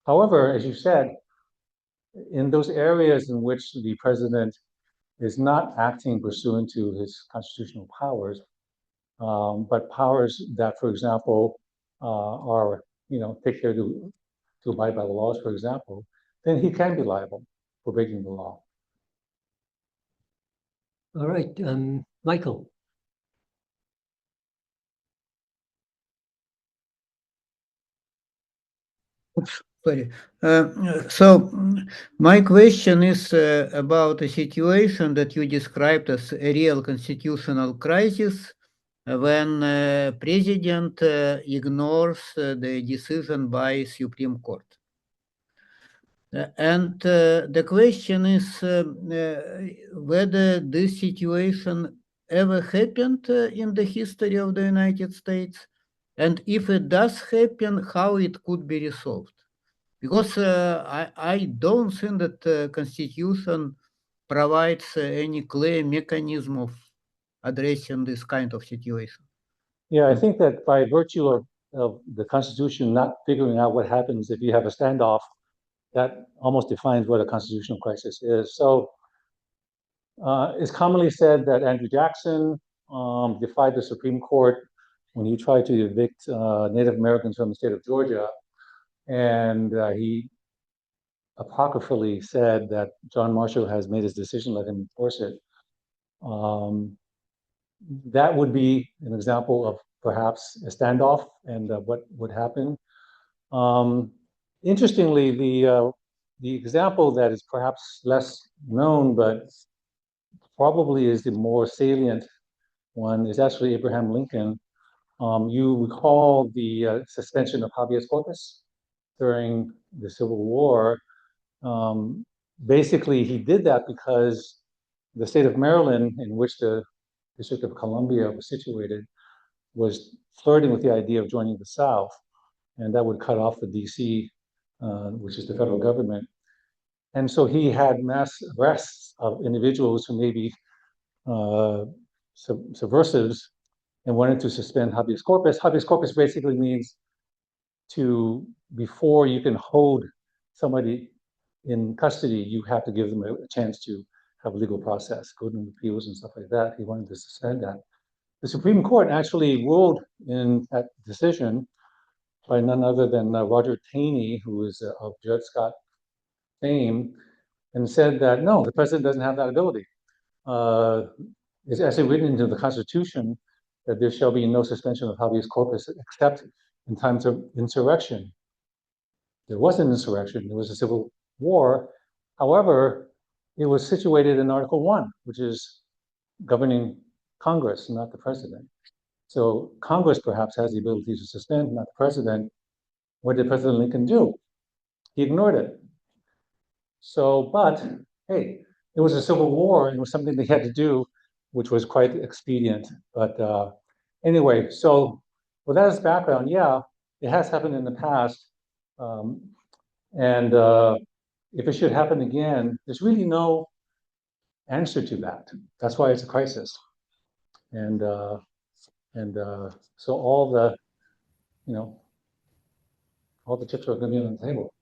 However, as you said, in those areas in which the president is not acting pursuant to his constitutional powers, but powers that, for example, are, take care to abide by the laws, for example, then he can be liable for breaking the law. All right, Michael. Sorry. So my question is about a situation that you described as a real constitutional crisis when president ignores the decision by Supreme Court. And the question is whether this situation ever happened in the history of the United States, and if it does happen, how it could be resolved. Because I don't think that the Constitution provides any clear mechanism of addressing this kind of situation. Yeah, I think that by virtue of the Constitution not figuring out what happens if you have a standoff, that almost defines what a constitutional crisis is. So it's commonly said that Andrew Jackson defied the Supreme Court when he tried to evict Native Americans from the state of Georgia. And he apocryphally said that John Marshall has made his decision, let him enforce it. That would be an example of perhaps a standoff and what would happen. Interestingly, the example that is perhaps less known, but probably is the more salient one, is actually Abraham Lincoln. You recall the suspension of habeas corpus during the Civil War. Basically, he did that because the state of Maryland, in which the District of Columbia was situated, was flirting with the idea of joining the South, and that would cut off the DC, which is the federal government. And so he had mass arrests of individuals who may be subversives and wanted to suspend habeas corpus. Habeas corpus basically means before you can hold somebody in custody, you have to give them a chance to have a legal process, go to appeals and stuff like that. He wanted to suspend that. The Supreme Court actually ruled in that decision by none other than Roger Taney, who is of Dred Scott fame, and said that no, the president doesn't have that ability. It's actually written into the Constitution that there shall be no suspension of habeas corpus except in times of insurrection. there was an insurrection, there was a civil war. However, it was situated in Article 1, which is governing Congress, not the president. So Congress perhaps has the ability to suspend, not the president. What did President Lincoln do? He ignored it. So, but hey, it was a civil war and it was something they had to do, which was quite expedient. But anyway, so with that as background, yeah, it has happened in the past. And if it should happen again, there's really no answer to that. That's why it's a crisis. And so all the, all the chips are going to be on the table.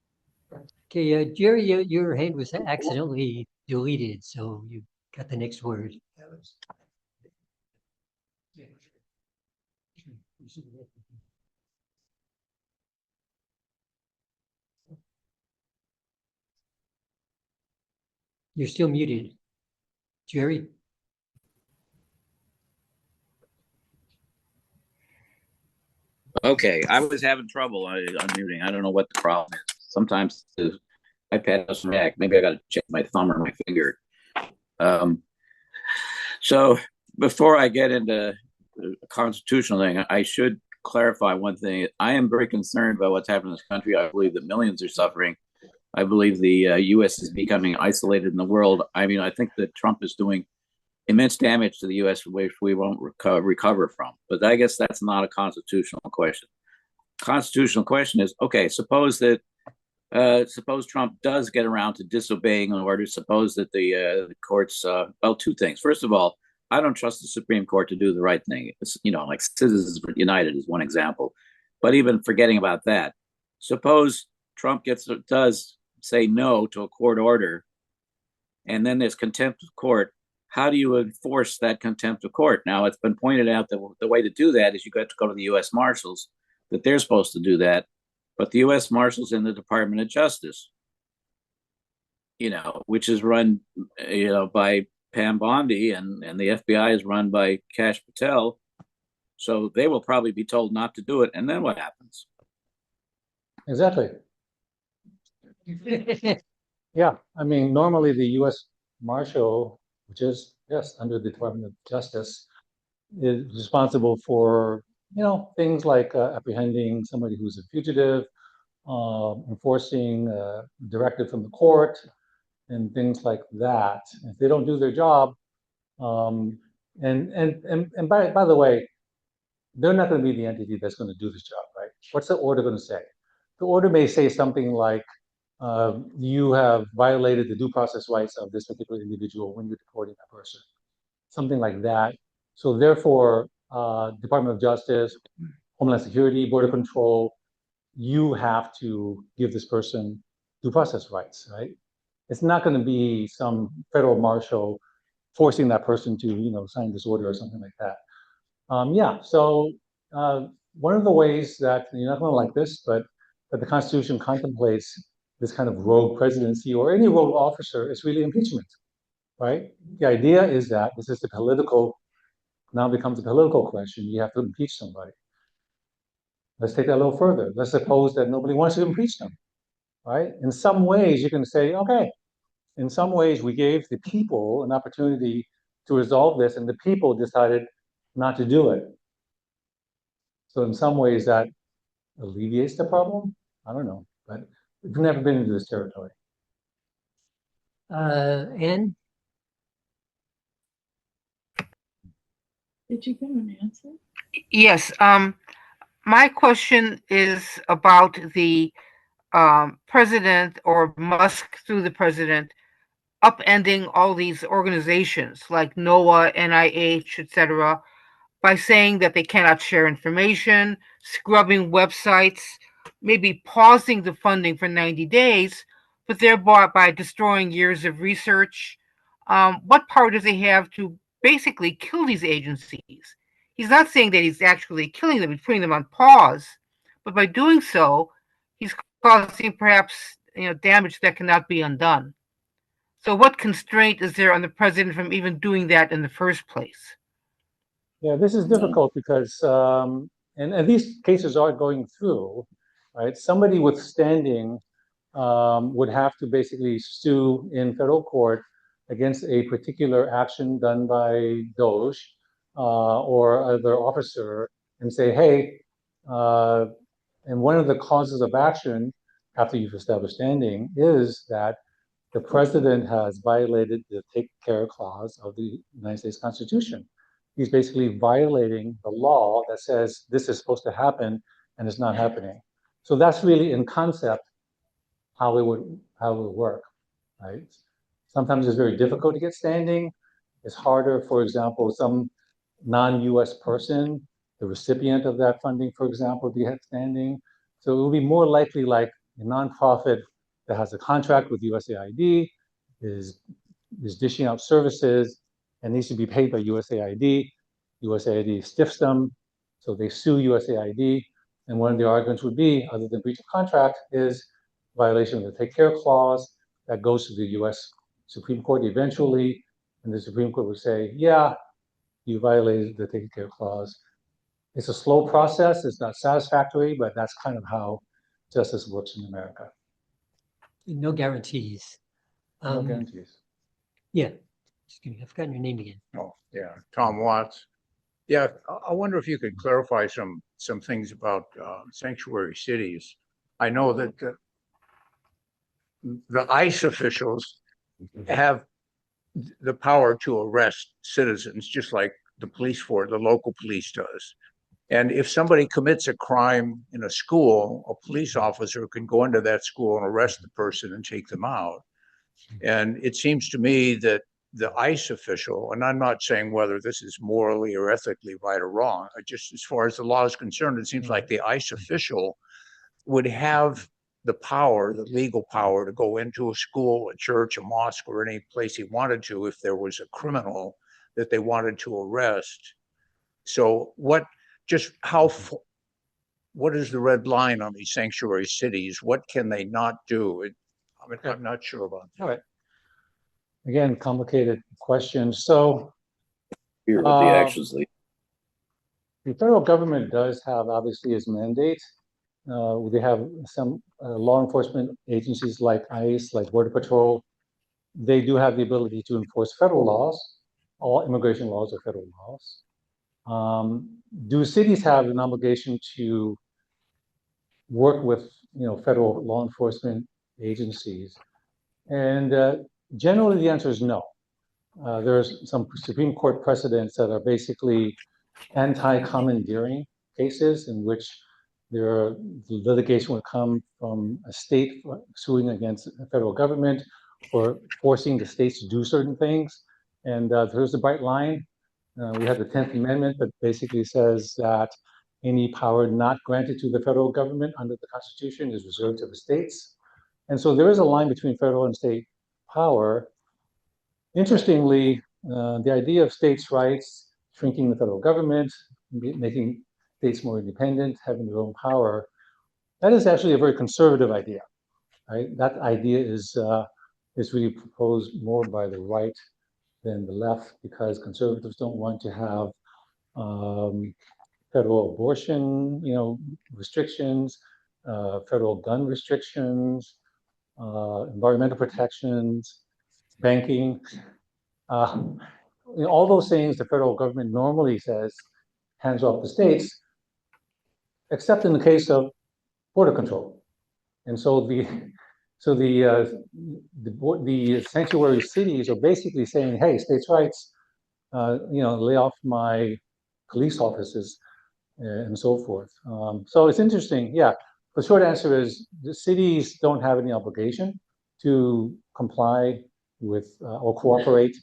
Okay, Jerry, your hand was accidentally deleted, so you got the next word. You're still muted, Jerry. Okay, I was having trouble unmuting. I don't know what the problem is. Sometimes the iPad doesn't react. Maybe I got to check my thumb or my finger. So before I get into the constitutional thing, I should clarify one thing. I am very concerned about what's happening in this country. I believe that millions are suffering. I believe the U.S. is becoming isolated in the world. I mean, I think that Trump is doing immense damage to the U.S., which we won't recover from. But I guess that's not a constitutional question. Constitutional question is, okay, suppose Trump does get around to disobeying an order. Suppose that the courts, well, two things. First of all, I don't trust the Supreme Court to do the right thing. It's, like Citizens United is one example. But even forgetting about that, suppose Trump does say no to a court order, and then there's contempt of court. How do you enforce that contempt of court? Now, it's been pointed out that the way to do that is you got to go to the U.S. Marshals, that they're supposed to do that. But the U.S. Marshals in the Department of Justice, which is run, by Pam Bondi, and the FBI is run by Kash Patel. So they will probably be told not to do it. And then what happens? Exactly. Yeah, I mean, normally the U.S. Marshal, which is, yes, under the Department of Justice, is responsible for, things like apprehending somebody who's a fugitive, enforcing a directive from the court, and things like that. If they don't do their job, and by the way, they're not going to be the entity that's going to do this job, right? What's the order going to say? The order may say something like, you have violated the due process rights of this particular individual when you're deporting that person, something like that. So therefore, Department of Justice, Homeland Security, Border Control, you have to give this person due process rights, right? It's not going to be some federal marshal forcing that person to, sign this order or something like that. So one of the ways that, you're not going to like this, but that the Constitution contemplates this kind of rogue presidency or any rogue officer is really impeachment, right? The idea is that this is now becomes a political question. You have to impeach somebody. Let's take that a little further. Let's suppose that nobody wants to impeach them, right? In some ways, you can say, okay, in some ways, we gave the people an opportunity to resolve this, and the people decided not to do it. So in some ways, that alleviates the problem. I don't know, but we've never been into this territory. Anne? Did you get an answer? Yes. My question is about the president or Musk through the president upending all these organizations like NOAA, NIH, etc., by saying that they cannot share information, scrubbing websites, maybe pausing the funding for 90 days, but thereby by destroying years of research. What power does he have to basically kill these agencies? He's not saying that he's actually killing them, he's putting them on pause, but by doing so, he's causing perhaps damage that cannot be undone. So what constraint is there on the president from even doing that in the first place? Yeah, this is difficult because, and these cases are going through, right? Somebody with standing would have to basically sue in federal court against a particular action done by Doge or other officer and say, hey, and one of the causes of action after you've established standing is that the president has violated the take care clause of the United States Constitution. He's basically violating the law that says this is supposed to happen and it's not happening. So that's really in concept how it would work, right? Sometimes it's very difficult to get standing. It's harder, for example, some non-US person, the recipient of that funding, for example, to get standing. So it would be more likely like a nonprofit that has a contract with USAID, is dishing out services and needs to be paid by USAID. USAID stiffs them, so they sue USAID. And one of the arguments would be, other than breach of contract, is violation of the take care clause that goes to the US Supreme Court eventually. And the Supreme Court would say, yeah, you violated the take care clause. It's a slow process, it's not satisfactory, but that's kind of how justice works in America. No guarantees. No guarantees. Yeah, excuse me, I've forgotten your name again. Oh, yeah, Tom Watts. Yeah, I wonder if you could clarify some things about sanctuary cities. I know that the ICE officials have the power to arrest citizens, just like the police force, the local police does. And if somebody commits a crime in a school, a police officer can go into that school and arrest the person and take them out. And it seems to me that the ICE official, and I'm not saying whether this is morally or ethically right or wrong, just as far as the law is concerned, it seems like the ICE official would have the power, the legal power to go into a school, a church, a mosque, or any place he wanted to if there was a criminal that they wanted to arrest. So what is the red line on these sanctuary cities? What can they not do? I'm not sure about that. All right. Again, complicated question. So Here with the actions lead. the federal government does have obviously its mandate. They have some law enforcement agencies like ICE, like Border Patrol. They do have the ability to enforce federal laws. All immigration laws are federal laws. Do cities have an obligation to work with federal law enforcement agencies? And generally the answer is no. There's some Supreme Court precedents that are basically anti-commandeering cases in which the litigation would come from a state suing against the federal government or forcing the states to do certain things. And there's a bright line. We have the 10th Amendment that basically says that any power not granted to the federal government under the Constitution is reserved to the states. And so there is a line between federal and state power. Interestingly, the idea of states' rights, shrinking the federal government, making states more independent, having their own power, that is actually a very conservative idea, right? That idea is really proposed more by the right than the left, because conservatives don't want to have federal abortion, restrictions, federal gun restrictions, environmental protections, banking, all those things the federal government normally says hands off to states, except in the case of border control. And so the sanctuary cities are basically saying, hey, states' rights, lay off my police offices and so forth. So it's interesting. Yeah, the short answer is the cities don't have any obligation to comply with or cooperate.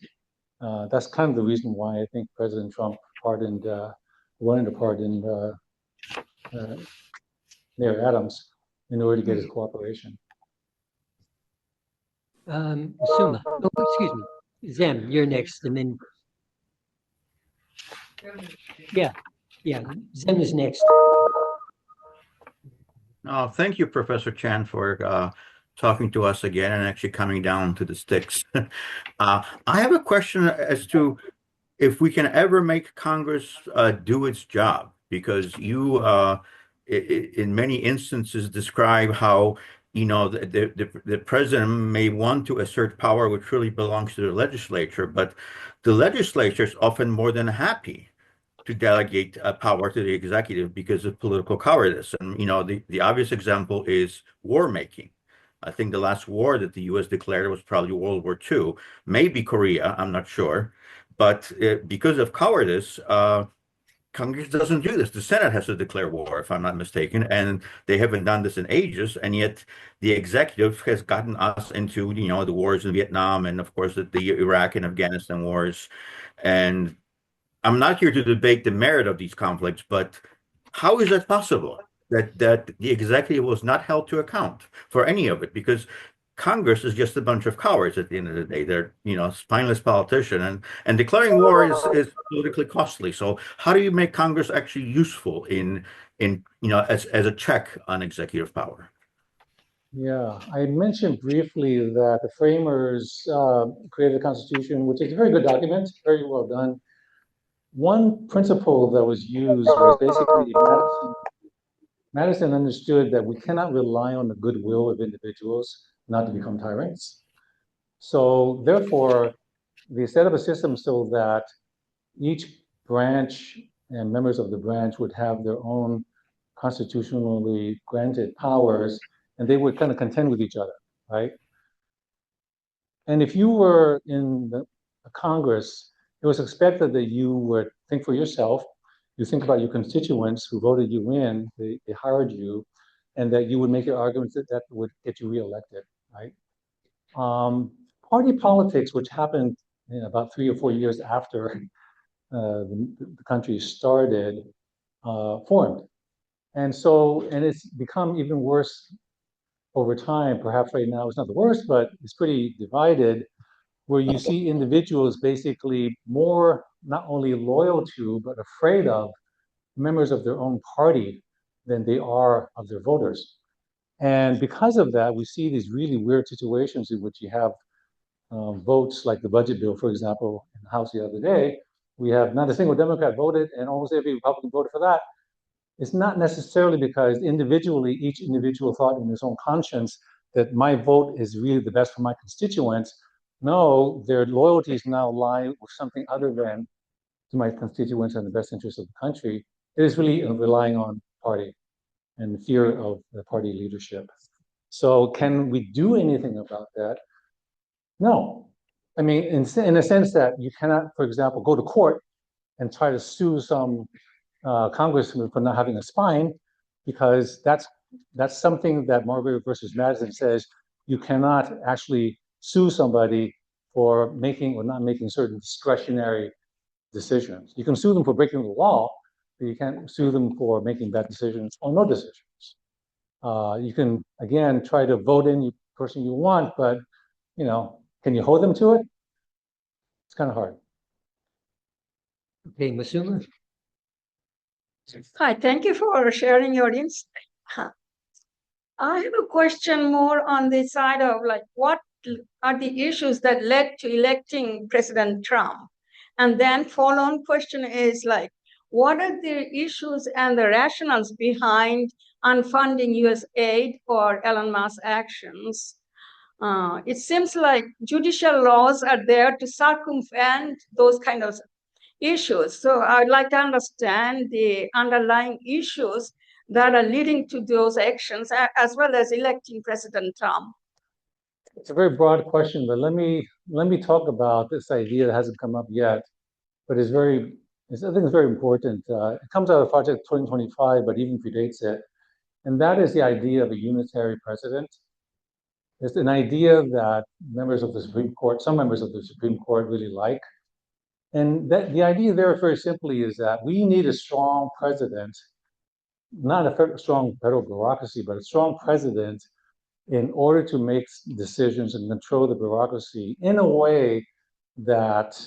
That's kind of the reason why I think President Trump wanted to pardon Mayor Adams in order to get his cooperation. Suma, excuse me, Zem, you're next, and then yeah, Zem is next. Thank you, Professor Chan, for talking to us again and actually coming down to the sticks. I have a question as to if we can ever make Congress do its job, because you in many instances describe how, you know, the president may want to assert power which really belongs to the legislature, but the legislature is often more than happy to delegate power to the executive because of political cowardice. And, you know, the obvious example is war making. I think the last war that the U.S. declared was probably World War II, maybe Korea, I'm not sure. But because of cowardice, Congress doesn't do this. The Senate has to declare war, if I'm not mistaken, and they haven't done this in ages. And yet the executive has gotten us into, you know, the wars in Vietnam and, of course, the Iraq and Afghanistan wars. And I'm not here to debate the merit of these conflicts, but how is that possible that the executive was not held to account for any of it? Because Congress is just a bunch of cowards at the end of the day. They're, you know, spineless politician, and declaring war is politically costly. So how do you make Congress actually useful in you know, as a check on executive power? Yeah, I mentioned briefly that the framers created the Constitution, which is a very good document, very well done. One principle that was used was basically Madison understood that we cannot rely on the goodwill of individuals not to become tyrants. So therefore, they set up a system so that each branch and members of the branch would have their own constitutionally granted powers, and they would kind of contend with each other, right? And if you were in the Congress, it was expected that you would think for yourself, you think about your constituents who voted you in, they hired you, and that you would make your arguments that would get you reelected, right? Party politics, which happened about 3 or 4 years after the country started, formed. And so, and it's become even worse over time. Perhaps right now it's not the worst, but it's pretty divided, where you see individuals basically more not only loyal to, but afraid of members of their own party than they are of their voters. And because of that, we see these really weird situations in which you have votes like the budget bill, for example, in the House the other day. We have not a single Democrat voted, and almost every Republican voted for that. It's not necessarily because individually, each individual thought in his own conscience that my vote is really the best for my constituents. No, their loyalties now lie with something other than to my constituents and the best interests of the country. It is really relying on party and the fear of the party leadership. So can we do anything about that? No. I mean, in a sense that you cannot, for example, go to court and try to sue some congressman for not having a spine, because that's something that Marbury versus Madison says you cannot actually sue somebody for making or not making certain discretionary decisions. You can sue them for breaking the law, but you can't sue them for making bad decisions or no decisions. You can, again, try to vote in the person you want, but, you know, can you hold them to it? It's kind of hard. Okay, Masuma? Hi, thank you for sharing your insight. I have a question more on the side of like, what are the issues that led to electing President Trump? And then follow-on question is like, what are the issues and the rationales behind unfunding USAID for Elon Musk's actions? It seems like judicial laws are there to circumvent those kind of issues. So I'd like to understand the underlying issues that are leading to those actions, as well as electing President Trump. It's a very broad question, but let me talk about this idea that hasn't come up yet, but I think it's very important. It comes out of Project 2025, but even predates it, and that is the idea of a unitary president. It's an idea that members of the Supreme Court, some members of the Supreme Court really like. And the idea there very simply is that we need a strong president, not a strong federal bureaucracy, but a strong president in order to make decisions and control the bureaucracy in a way that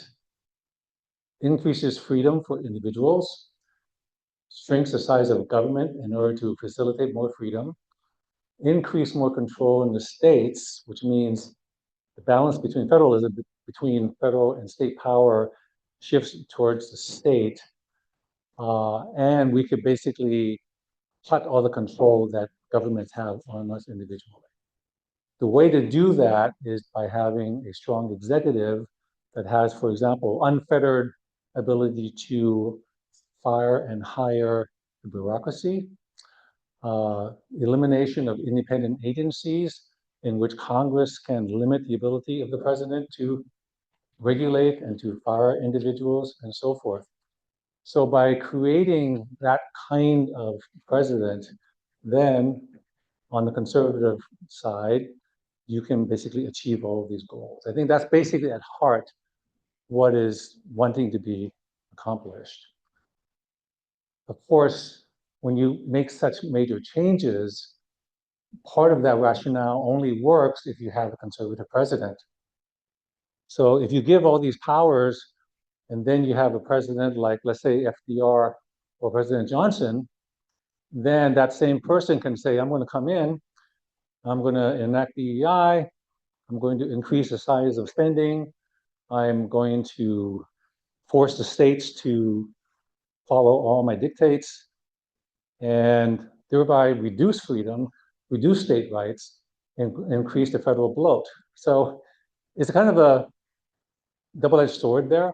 increases freedom for individuals, shrinks the size of government in order to facilitate more freedom, increase more control in the states, which means the balance between federalism, between federal and state power shifts towards the state. And we could basically cut all the control that governments have on us individually. The way to do that is by having a strong executive that has, for example, unfettered ability to fire and hire the bureaucracy, elimination of independent agencies in which Congress can limit the ability of the president to regulate and to fire individuals and so forth. So by creating that kind of president, then on the conservative side, you can basically achieve all of these goals. I think that's basically at heart what is wanting to be accomplished. Of course, when you make such major changes, part of that rationale only works if you have a conservative president. So if you give all these powers and then you have a president like, let's say, FDR or President Johnson, then that same person can say, I'm going to come in, I'm going to enact DEI, I'm going to increase the size of spending, I'm going to force the states to follow all my dictates, and thereby reduce freedom, reduce state rights, and increase the federal bloat. So it's kind of a double-edged sword there,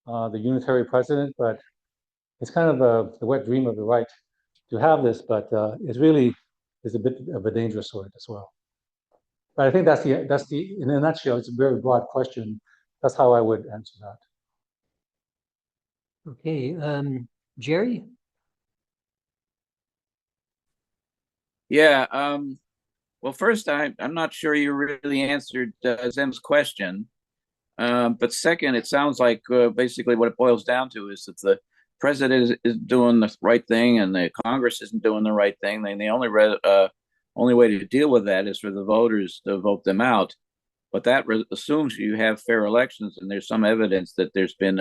the unitary president, but it's kind of the wet dream of the right to have this, but it really is a bit of a dangerous sword as well. But I think that's the in a nutshell, it's a very broad question. That's how I would answer that. Okay, Jerry? Yeah. Well, first, I'm not sure you really answered Zem's question. But second, it sounds like basically what it boils down to is that the president is doing the right thing and the Congress isn't doing the right thing. Then the only way to deal with that is for the voters to vote them out. But that assumes you have fair elections, and there's some evidence that there's been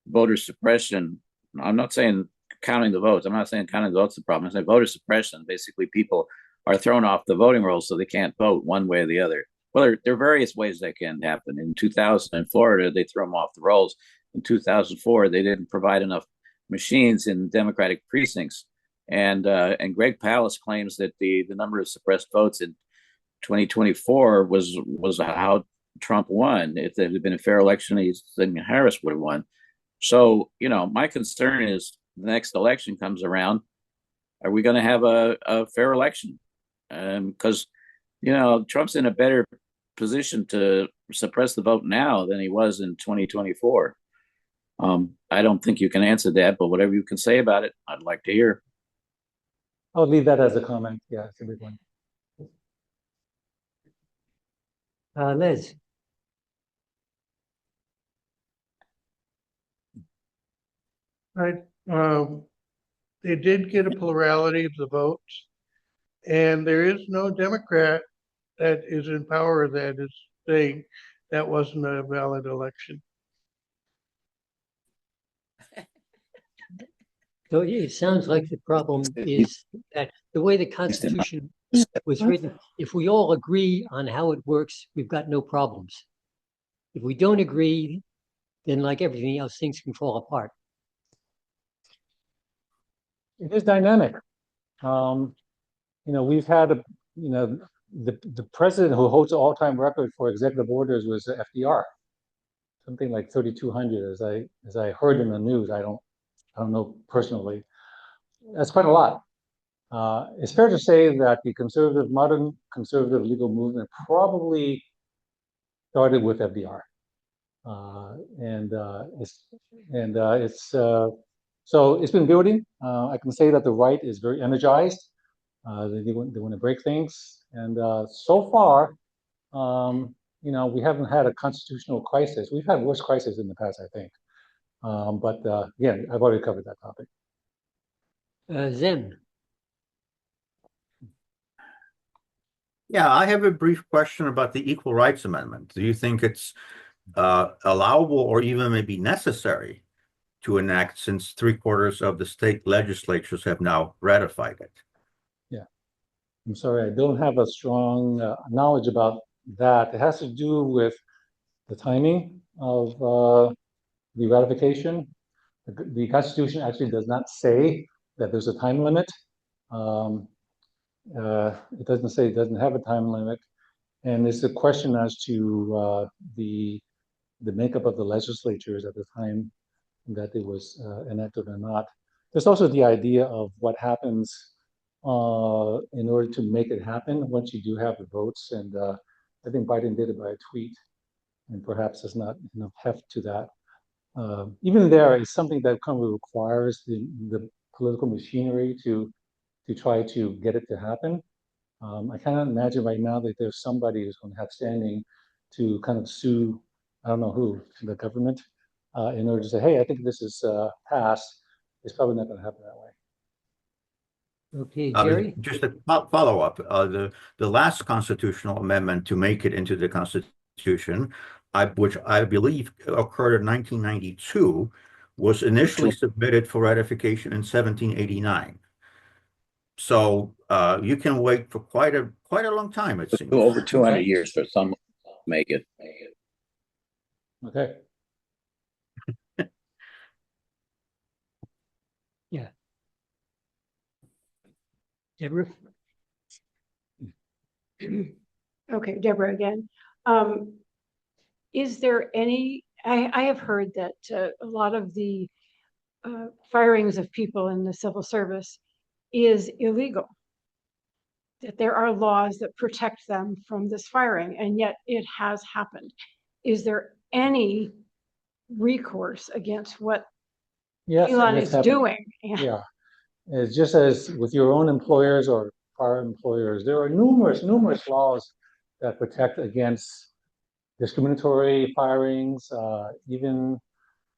voter suppression. I'm not saying counting the votes. I'm not saying counting the votes is the problem. I'm saying voter suppression. Basically, people are thrown off the voting rolls so they can't vote one way or the other. Well, there are various ways that can happen. In 2000 in Florida, they threw them off the rolls. In 2004, they didn't provide enough machines in Democratic precincts. And Greg Palast claims that the number of suppressed votes in 2024 was how Trump won. If there had been a fair election, then Harris would have won. So, my concern is the next election comes around, are we going to have a fair election? Because Trump's in a better position to suppress the vote now than he was in 2024. I don't think you can answer that, but whatever you can say about it, I'd like to hear. I'll leave that as a comment. Yeah, it's a big one. Liz? Right. They did get a plurality of the votes, and there is no Democrat that is in power that is saying that wasn't a valid election. So it sounds like the problem is that the way the Constitution was written, if we all agree on how it works, we've got no problems. If we don't agree, then like everything else, things can fall apart. It is dynamic. We've had the president who holds the all-time record for executive orders was FDR, something like 3,200, as I heard in the news. I don't know personally. That's quite a lot. It's fair to say that the modern conservative legal movement probably started with FDR, so it's been building. I can say that the right is very energized. They want to break things, and so far, we haven't had a constitutional crisis. We've had worse crises in the past, I think. But again, I've already covered that topic. Zem? Yeah, I have a brief question about the Equal Rights Amendment. Do you think it's allowable or even maybe necessary to enact, since 3/4 of the state legislatures have now ratified it? Yeah, I'm sorry, I don't have a strong knowledge about that. It has to do with the timing of the ratification. The Constitution actually does not say that there's a time limit. It doesn't say it doesn't have a time limit. And there's a question as to the makeup of the legislatures at the time that it was enacted or not. There's also the idea of what happens in order to make it happen once you do have the votes. And I think Biden did it by a tweet, and perhaps there's not enough heft to that. Even there is something that kind of requires the political machinery to try to get it to happen. I cannot imagine right now that there's somebody who's going to have standing to kind of sue, I don't know who, the government, in order to say, hey, I think this is passed. It's probably not going to happen that way. Okay, Jerry? Just a follow up. The last constitutional amendment to make it into the Constitution, which I believe occurred in 1992, was initially submitted for ratification in 1789. So you can wait for quite a long time, it seems. Over 200 years for some to make it. Okay. Yeah. Deborah? Okay, Deborah again. Is there any, I have heard that a lot of the firings of people in the civil service is illegal, that there are laws that protect them from this firing, and yet it has happened. Is there any recourse against what Leland is doing? Yeah. It's just as with your own employers or prior employers, there are numerous laws that protect against discriminatory firings, even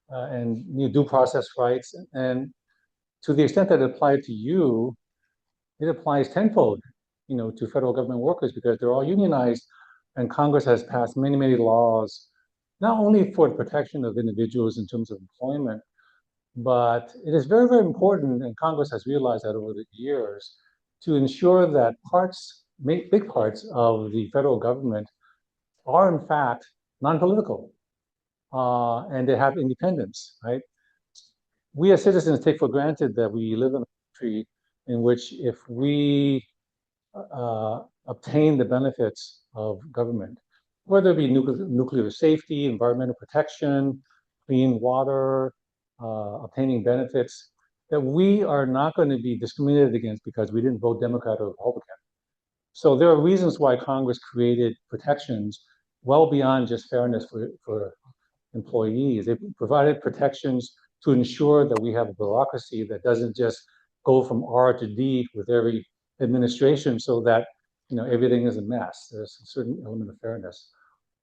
and due process rights. And to the extent that it applied to you, it applies tenfold, to federal government workers because they're all unionized, and Congress has passed many laws, not only for the protection of individuals in terms of employment, but it is very important, and Congress has realized that over the years, to ensure that big parts of the federal government are in fact non-political, and they have independence, right? We as citizens take for granted that we live in a country in which if we obtain the benefits of government, whether it be nuclear safety, environmental protection, clean water, obtaining benefits, that we are not going to be discriminated against because we didn't vote Democrat or Republican. So there are reasons why Congress created protections well beyond just fairness for employees. They provided protections to ensure that we have a bureaucracy that doesn't just go from R to D with every administration so that everything is a mess. There's a certain element of fairness.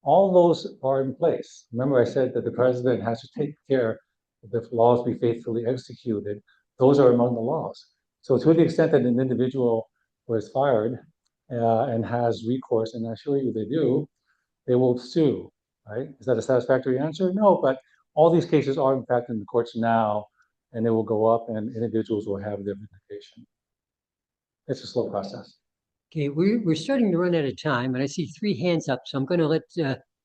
All those are in place. Remember I said that the president has to take care that the laws be faithfully executed. Those are among the laws. So to the extent that an individual was fired and has recourse, and I assure you they do, they will sue, right? Is that a satisfactory answer? No, but all these cases are in fact in the courts now, and they will go up and individuals will have their vindication. It's a slow process. Okay, we're starting to run out of time, and I see 3 hands up, so I'm going to let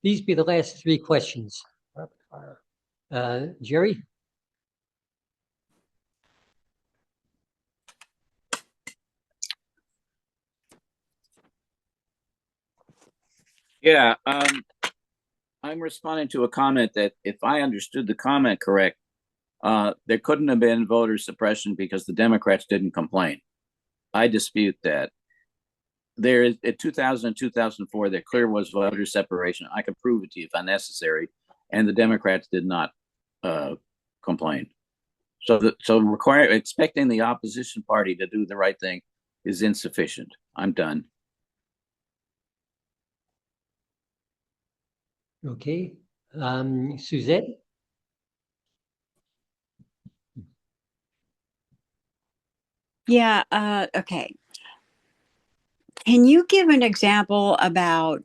these be the last 3 questions. Rapid fire. Jerry? Yeah, I'm responding to a comment that if I understood the comment correct, there couldn't have been voter suppression because the Democrats didn't complain. I dispute that. There is in 2000 and 2004, there clear was voter separation. I can prove it to you if necessary, and the Democrats did not complain. So expecting the opposition party to do the right thing is insufficient. I'm done. Okay, Suzette? Yeah, okay. Can you give an example about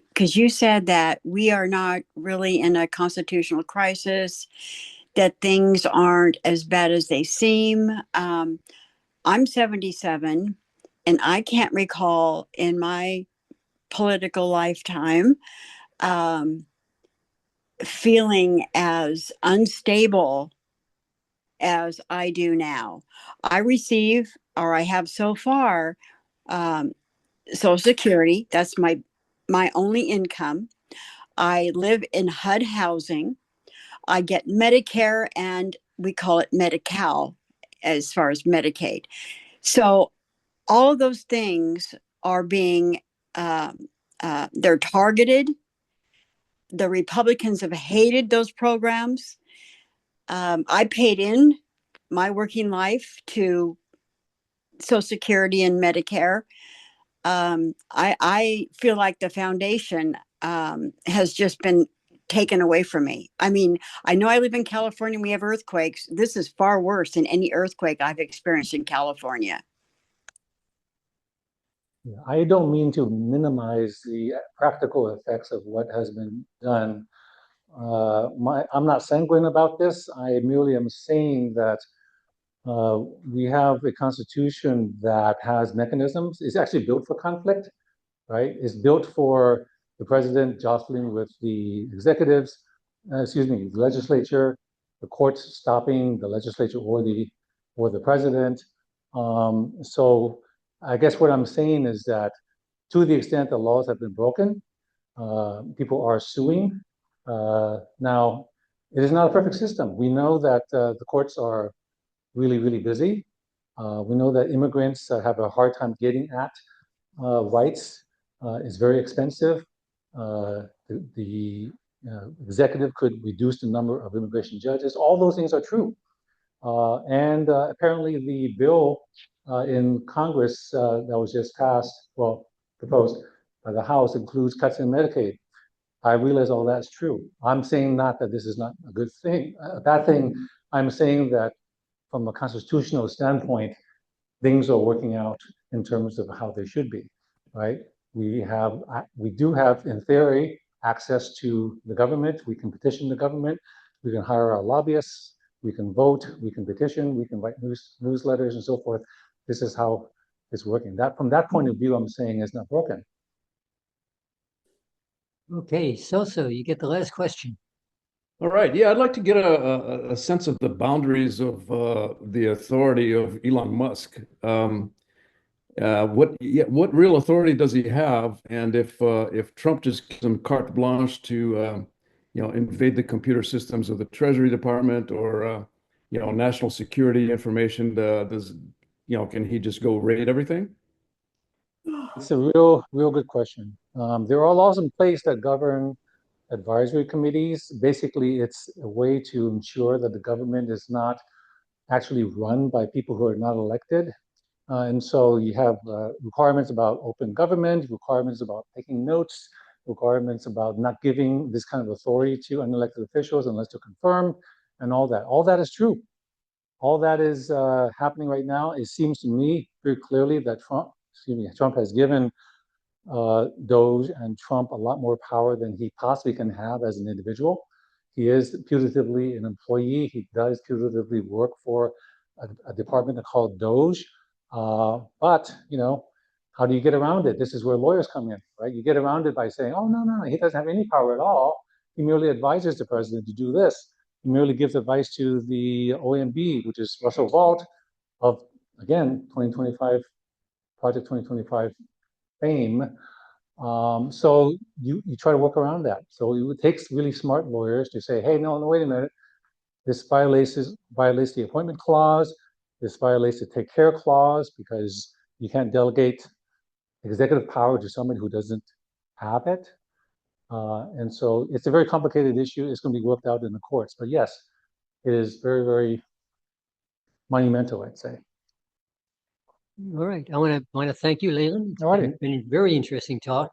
because you said that we are not really in a constitutional crisis, that things aren't as bad as they seem. I'm 77, and I can't recall in my political lifetime feeling as unstable as I do now. I receive, or I have so far, Social Security. That's my only income. I live in HUD housing. I get Medicare, and we call it Medi-Cal as far as Medicaid. So all of those things are being, they're targeted. The Republicans have hated those programs. I paid in my working life to Social Security and Medicare. I feel like the foundation has just been taken away from me. I mean, I know I live in California, we have earthquakes. This is far worse than any earthquake I've experienced in California. Yeah, I don't mean to minimize the practical effects of what has been done. I'm not sanguine about this. I merely am saying that we have a constitution that has mechanisms. It's actually built for conflict, right? It's built for the president jostling with the executives, the legislature, the courts stopping the legislature or the president. So I guess what I'm saying is that to the extent the laws have been broken, people are suing. Now, it is not a perfect system. We know that the courts are really, really busy. We know that immigrants have a hard time getting at rights. It's very expensive. The executive could reduce the number of immigration judges. All those things are true. And apparently the bill in Congress that was just passed, well, proposed by the House, includes cuts in Medicaid. I realize all that's true. I'm saying not that this is not a good thing, a bad thing. I'm saying that from a constitutional standpoint, things are working out in terms of how they should be, right? We do have, in theory, access to the government. We can petition the government. We can hire our lobbyists. We can vote. We can petition. We can write newsletters and so forth. This is how it's working. That, from that point of view, I'm saying it's not broken. Okay, so you get the last question. All right. Yeah, I'd like to get a sense of the boundaries of the authority of Elon Musk. What real authority does he have? And if Trump just gives him carte blanche to invade the computer systems of the Treasury Department or national security information, can he just go raid everything? It's a real good question. There are laws in place that govern advisory committees. Basically, it's a way to ensure that the government is not actually run by people who are not elected. And so you have requirements about open government, requirements about taking notes, requirements about not giving this kind of authority to unelected officials unless they're confirmed, and all that. All that is true. All that is happening right now. It seems to me very clearly that Trump has given Doge and Trump a lot more power than he possibly can have as an individual. He is putatively an employee. He does putatively work for a department called Doge. But how do you get around it? This is where lawyers come in, right? You get around it by saying, oh, no, he doesn't have any power at all. He merely advises the president to do this. He merely gives advice to the OMB, which is Russell Vought of, again, Project 2025 fame. So you try to work around that. So it takes really smart lawyers to say, hey, no, wait a minute. This violates the appointment clause. This violates the take care clause because you can't delegate executive power to somebody who doesn't have it. And so it's a very complicated issue. It's going to be worked out in the courts. But yes, it is very, very monumental, I'd say. All right. I want to thank you, Leland. All right. It's been a very interesting talk.